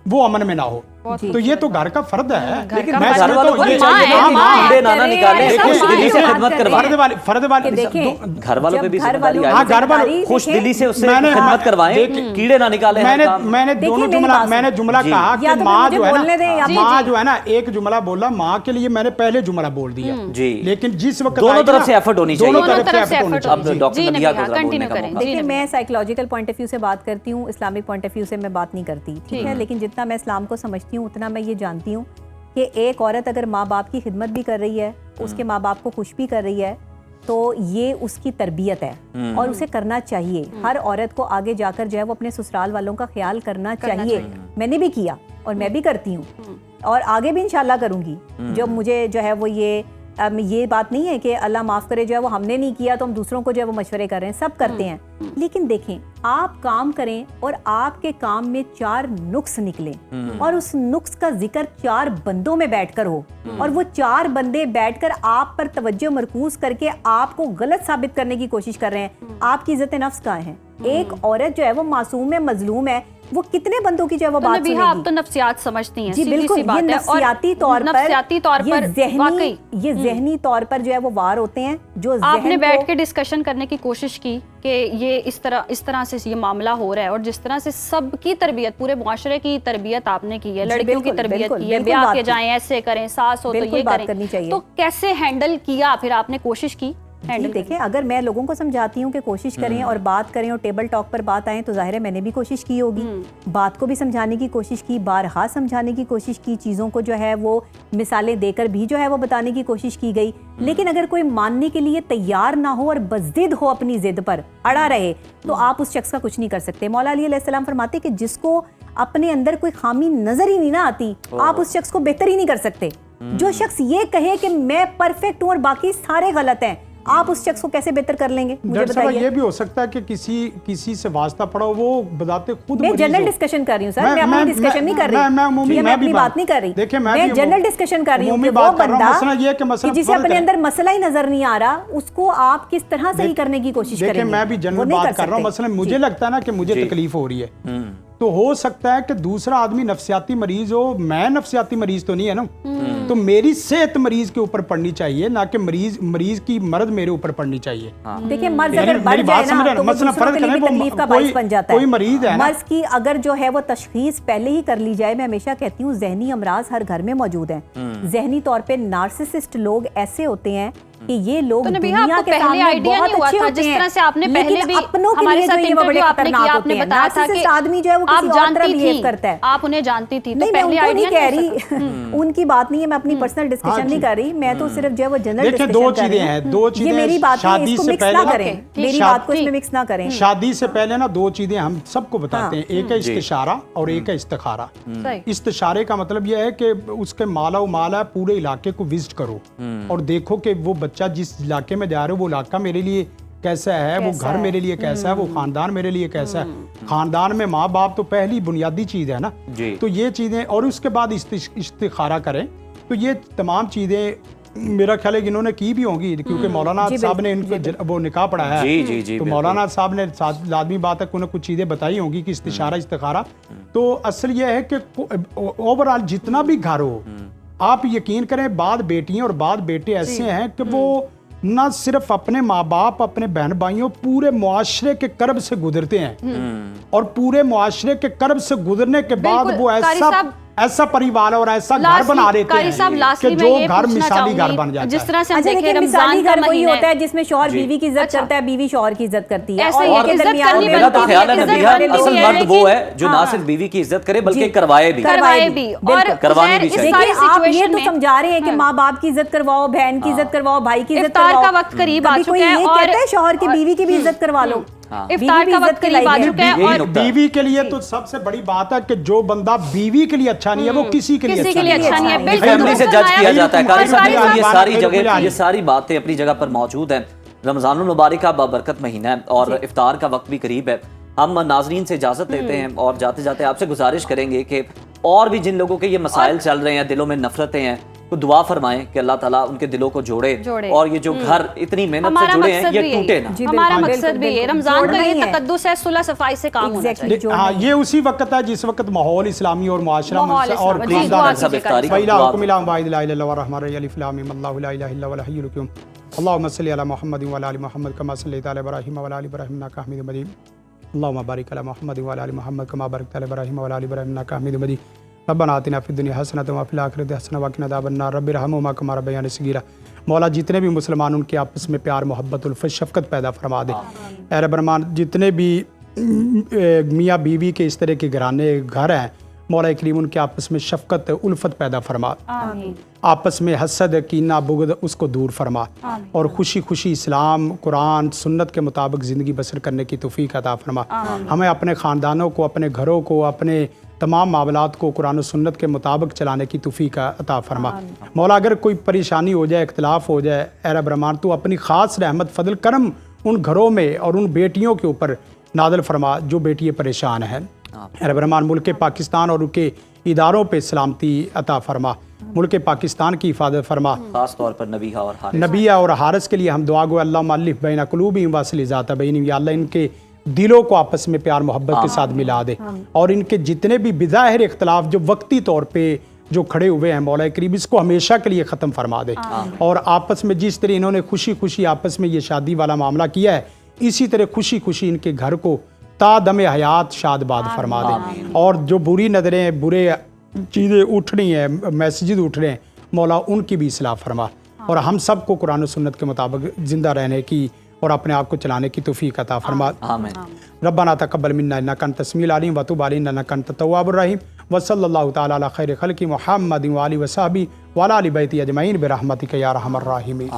वो अमन में ना हो। तो ये तो घर का फर्द है। लेकिन मैं घर वालों को ये चाहिए ना माँ है, कीड़े ना निकाले, ऐसा खुश दिली से माँ खिदमत है। करवाएं। फर्द वाली घर वालों पे भी जब घर जिम्मेदारी वालों आई हाँ, है। घर वालों जिम्मेदारी खुश देखें, दिली से उससे मैंने- खिदमत करवाएं, कीड़े ना निकाले हर काम। मैंने देखिए, दोनों मेरी जुमला बात मैंने जुमला जी। कहा या कि तो माँ मुझे जो है बोलने दें या ना, माँ जो है ना, एक जुमला बोला माँ के लिए, मैंने पहले जुमला बोल दिया जी। लेकिन जिस वक्त दोनों आएगी तरफ ना, से एफर्ट होनी चाहिए। दोनों दोनों तरफ तरफ से से एफर्ट होनी effort चाहिए। अब जी, डॉक्टर जी, नबिया नबिया, को जरा बोलने continue का करें। मौका। जी, देखिए, नबिया। मैं साइकोलॉजिकल पॉइंट ऑफ व्यू से बात करती हूँ, इस्लामिक पॉइंट ऑफ व्यू से मैं बात नहीं करती, ठीक है। लेकिन जितना मैं इस्लाम को समझती हूँ उतना मैं ये जानती हूँ कि एक औरत अगर माँ बाप की खिदमत भी कर रही है, उसके माँ बाप को खुश भी कर रही है, तो ये उसकी तरबियत है और उसे करना चाहिए। हर औरत को आगे जाकर जो है वो अपने ससुराल वालों का ख्याल करना चाहिए। मैंने भी किया और मैं भी करती हूँ और आगे भी इंशाल्लाह करूँगी। जब मुझे जो है वो ये बात नहीं है कि अल्लाह माफ़ करे, जो है वो हमने नहीं किया तो हम दूसरों को जो है वो मशवरे कर रहे हैं, सब करते हैं। लेकिन देखें, आप काम करें और आपके काम में 4 नुक्स निकलें और उस नुक्स का जिक्र 4 बंदों में बैठकर हो और वो 4 बंदे बैठकर आप पर तवज्जो मरकूज करके आपको गलत साबित करने की कोशिश कर रहे हैं। आपकी इज्जत नफ्स कहाँ है? एक औरत जो है वो मासूम है, मजलूम है, वो कितने बंदों की जो है वो बात सुनेगी? आप तो नफ्सियात समझती हैं, जी सीधी बिल्कुल, सी ये बात है। और नफ्सियाती तौर पर ये ज़हनी तौर पर जो है वो वार होते हैं जो आपने बैठ के डिस्कशन करने की कोशिश की कि ये इस तरह से ये मामला हो रहा है और जिस तरह से सबकी तरबियत, पूरे मुआशरे की तरबियत आपने की है, लड़कियों की तरबियत की है, ब्याह के जाएं, ऐसे करें, सास हो तो ये करें, तो कैसे हैंडल किया फिर आपने? कोशिश की हैंडल? देखें, अगर मैं लोगों को समझाती हूँ कि कोशिश करें और बात करें और टेबल टॉक पर बात आए, तो जाहिर है मैंने भी कोशिश की होगी, बात को भी समझाने की कोशिश की, बारहा समझाने की कोशिश की, चीज़ों को जो है वो मिसालें देकर भी जो है वो बताने की कोशिश की गई। लेकिन अगर कोई मानने के लिए तैयार ना हो और बज़िद हो, अपनी जिद पर अड़ा रहे, तो आप उस शख्स का कुछ नहीं कर सकते। मौला अली अलैहिस्सलाम फरमाते कि जिसको अपने अंदर कोई खामी नजर ही नहीं ना आती, आप उस शख्स को बेहतर ही नहीं कर सकते। जो शख्स ये कहे कि मैं परफेक्ट हूँ और बाकी सारे गलत हैं, आप उस शख्स को कैसे बेहतर कर लेंगे? मुझे बताइए। ये भी हो सकता है कि किसी से वास्ता पड़ा, वो बताते खुद मैं जनरल डिस्कशन कर रही हूँ सर, मैं अपनी डिस्कशन नहीं कर रही, मैं अपनी बात नहीं कर रही। देखिए, मैं जनरल डिस्कशन कर रही हूँ कि वो बंदा कि जिसे अपने अंदर मसला ही नजर नहीं आ रहा, उसको आप किस तरह सही करने की कोशिश करेंगे? देखिए, मैं भी जनरल बात कर रहा हूँ। मसलन मुझे लगता है ना कि मुझे तकलीफ हो रही है, तो हो सकता है कि दूसरा आदमी नफ्सियाती मरीज हो, मैं नफ्सियाती मरीज तो नहीं है ना, तो मेरी सेहत मरीज के ऊपर पड़नी चाहिए, ना कि मरीज की मर्द मेरे ऊपर पड़नी चाहिए। देखिए, मर्ज अगर बढ़ जाए ना तो मसलन फर्क है, तकलीफ का बाइस बन जाता है। कोई मरीज है, मर्ज की अगर जो है वो तशखीस पहले ही कर ली जाए, मैं हमेशा कहती हूँ ज़हनी अमराज हर घर में मौजूद हैं। ज़हनी तौर पे नार्सिसिस्ट लोग ऐसे होते हैं कि ये लोग तो दुनिया के सामने आइडिया बहुत नहीं हुआ अच्छे था, होते जिस हैं, तरह से आपने पहले लेकिन भी अपनों के हमारे लिए साथ जो ये वो बड़े इंटरव्यू आपने खतरनाक किया, होते आपने हैं। बताया था कि नार्सिसिस्ट आदमी जो है वो आप किसी और तरह जानती बिहेव थी, करता है। आप उन्हें जानती थी, तो नहीं, मैं पहले उनको नहीं आइडिया कह रही, उनकी बात नहीं है, मैं अपनी पर्सनल डिस्कशन नहीं कर रही, मैं तो सिर्फ जो है वो जनरल देखिए, डिस्कशन दो कर रही चीजें हूँ। हैं, दो चीजें ये मेरी बात है, शादी इसको से मिक्स ना पहले करें, मेरी बात को इसमें मिक्स ना करें। शादी से पहले ना 2 चीजें हम सबको बताते हैं, एक है इस्तिशारा और एक है इस्तिखारा। इस्तिशारे का मतलब यह है कि उसके माला माला पूरे इलाके को विजिट करो और देखो कि वो बच्चा जिस इलाके में जा रहे हो, वो इलाका मेरे लिए कैसा है, वो घर मेरे लिए कैसा है, वो खानदान मेरे लिए कैसा है। खानदान में माँ बाप तो पहली बुनियादी चीज है ना, तो ये चीजें, और उसके बाद इस्तिखारा करें। तो ये तमाम चीजें मेरा ख्याल है कि इन्होंने की भी होंगी, क्योंकि मौलाना साहब ने इनको वो निकाह पढ़ाया है, तो मौलाना साहब ने लाजमी बात है उन्होंने कुछ चीजें बताई होंगी कि इस्तिशारा इस्तिखारा। तो असल ये है कि ओवरऑल जितना भी घर हो, आप यकीन करें, बाद बेटियां और बाद बेटे ऐसे हैं कि वो ना सिर्फ अपने माँ बाप, अपने बहन भाइयों, पूरे मुआशरे के कर्ब से गुजरते हैं और पूरे मुआशरे के कर्ब से गुजरने के बाद वो ऐसा परिवार और ऐसा घर बना लेते हैं कि जो घर मिसाली घर बन जाता है। जिस तरह से हम अच्छा, देखें, देखिए, रमजान मिसाली का घर वही महीना होता है जिसमें शौहर बीवी की इज्जत करता है, बीवी शौहर की इज्जत करती है। ऐसे और ही इनके इज्जत दरमियान करनी में मेरा तो ख्याल है इज्जत नबिया, करनी असल भी मर्द है वो कि- है जो ना सिर्फ बीवी की इज्जत करे बल्कि करवाए भी। करवाए भी। और करवानी भी चाहिए। देखिए, आप ये तो समझा रहे हैं कि माँ बाप की इज्जत करवाओ, बहन की इज्जत करवाओ, भाई की इज्जत इफ्तार करवाओ। का वक्त करीब आ कभी कोई चुका है ये और कहता है शौहर की बीवी की भी इज्जत करवा लो। इफ्तार का वक्त करीब आ चुका है और बीवी के लिए तो सबसे बड़ी बात है कि जो बंदा बीवी के लिए अच्छा नहीं है, वो किसी के लिए अच्छा नहीं है। बिल्कुल फैमिली से जज किया जाता है। कारी साहब, ये सारी जगह, बिल्कुल ये सारी बातें अपनी जगह पर मौजूद हैं। रमजानुल मुबारक का बाबरकत महीना है और इफ्तार का वक्त भी करीब है। हम नाजरीन से इजाजत लेते हैं और जाते जाते आपसे गुजारिश करेंगे कि और भी जिन लोगों के ये मसाइल चल रहे हैं, दिलों में नफरतें हैं, को दुआ फरमाएं कि अल्लाह ताला उनके दिलों को जोड़े और ये जो घर इतनी मेहनत से जुड़े हैं ये टूटे ना। हमारा मकसद भी है, रमजान का ये तकद्दुस है, सुलह सफाई से काम होना चाहिए। हाँ, ये उसी वक्त है जिस वक्त माहौल इस्लामी और मुआशरा और अल्लाहुम्मा सल्ली अला मुहम्मद व अला आलि मुहम्मद कमा सल्लैता अला इब्राहीम व अला आलि इब्राहीम इन्नका हमीदुम मजीद। अल्लाहुम्मा बारिक अला मुहम्मद व अला आलि मुहम्मद कमा बारकता अला इब्राहीम व अला आलि इब्राहीम इन्नका हमीदुम मजीद। रब्बना आतिना फिद दुनिया हसनतन व फिल आखिरति हसनतन व क़िना अज़ाबन्नार रब्बिरहमुहुमा कमा रब्बयानी सगीरा। मौला जितने भी मुसलमान उनके आपस में प्यार मोहब्बत उल्फत शफ़क़त पैदा फरमा दे। ए रब रहमान, जितने भी मियाँ बीवी के इस तरह के घराने घर हैं, मौला करीम उनके आपस में शफ़क़त उल्फत पैदा फरमा, आपस में हसद कीना बुग़्ज़ उसको दूर फरमा और खुशी खुशी इस्लाम कुरान सुन्नत के मुताबिक ज़िंदगी बसर करने की तौफ़ीक़ अता फरमा। हमें अपने ख़ानदानों को, अपने घरों को, अपने तमाम मामलात को कुरान और सुन्नत के मुताबिक चलाने की तौफ़ीक़ अता फरमा। मौला अगर कोई परेशानी हो जाए, इख्तिलाफ़ हो जाए, ए रब रहमान तो अपनी ख़ास रहमत फ़ज़ल करम उन घरों में और उन बेटियों के ऊपर नादल फरमा जो बेटियाँ परेशान हैं। रब रहमान मुल्क पाकिस्तान और उनके इदारों पे सलामती अता फरमा, मुल्क पाकिस्तान की हिफाजत फरमा। खास तौर पर नबिया और हारिस के लिए हम दुआ गो अल्लाह मुअल्लिफ़ बैन क़ुलूबिहिम व अस्लिह ज़ाता बैनिहिम, या अल्लाह इनके दिलों को आपस में प्यार मोहब्बत के साथ मिला दे और इनके जितने भी बिज़ाहिर इख्तलाफ जो वक्ती तौर पे जो खड़े हुए हैं, मौला करीम इसको हमेशा के लिए ख़त्म फरमा दे और आपस में जिस तरह इन्होंने खुशी खुशी आपस में ये शादी वाला मामला किया है, इसी तरह खुशी खुशी इनके घर को तादम हयात शादबाद फरमा दे और जो बुरी नज़रें बुरे चीज़ें उठ रही हैं, मैसेजेस उठ रहे हैं, मौला उनकी भी इस्लाह फरमा और हम सब को कुरान और सुन्नत के मुताबिक ज़िंदा रहने की और अपने आप को चलाने की तौफ़ीक़ अता फरमा। रब्बना तक़ब्बल मिन्ना इन्नका अंतस समीउल अलीम व तुब अलैना इन्नका अंतत तव्वाबुर रहीम व सल्लल्लाहु तआला अला खैरि खल्क़ि मुहम्मदिन व आलिहि व सहबिहि व अला आलि बैति अजमईन बिरहमतिका या अरहमर राहिमीन।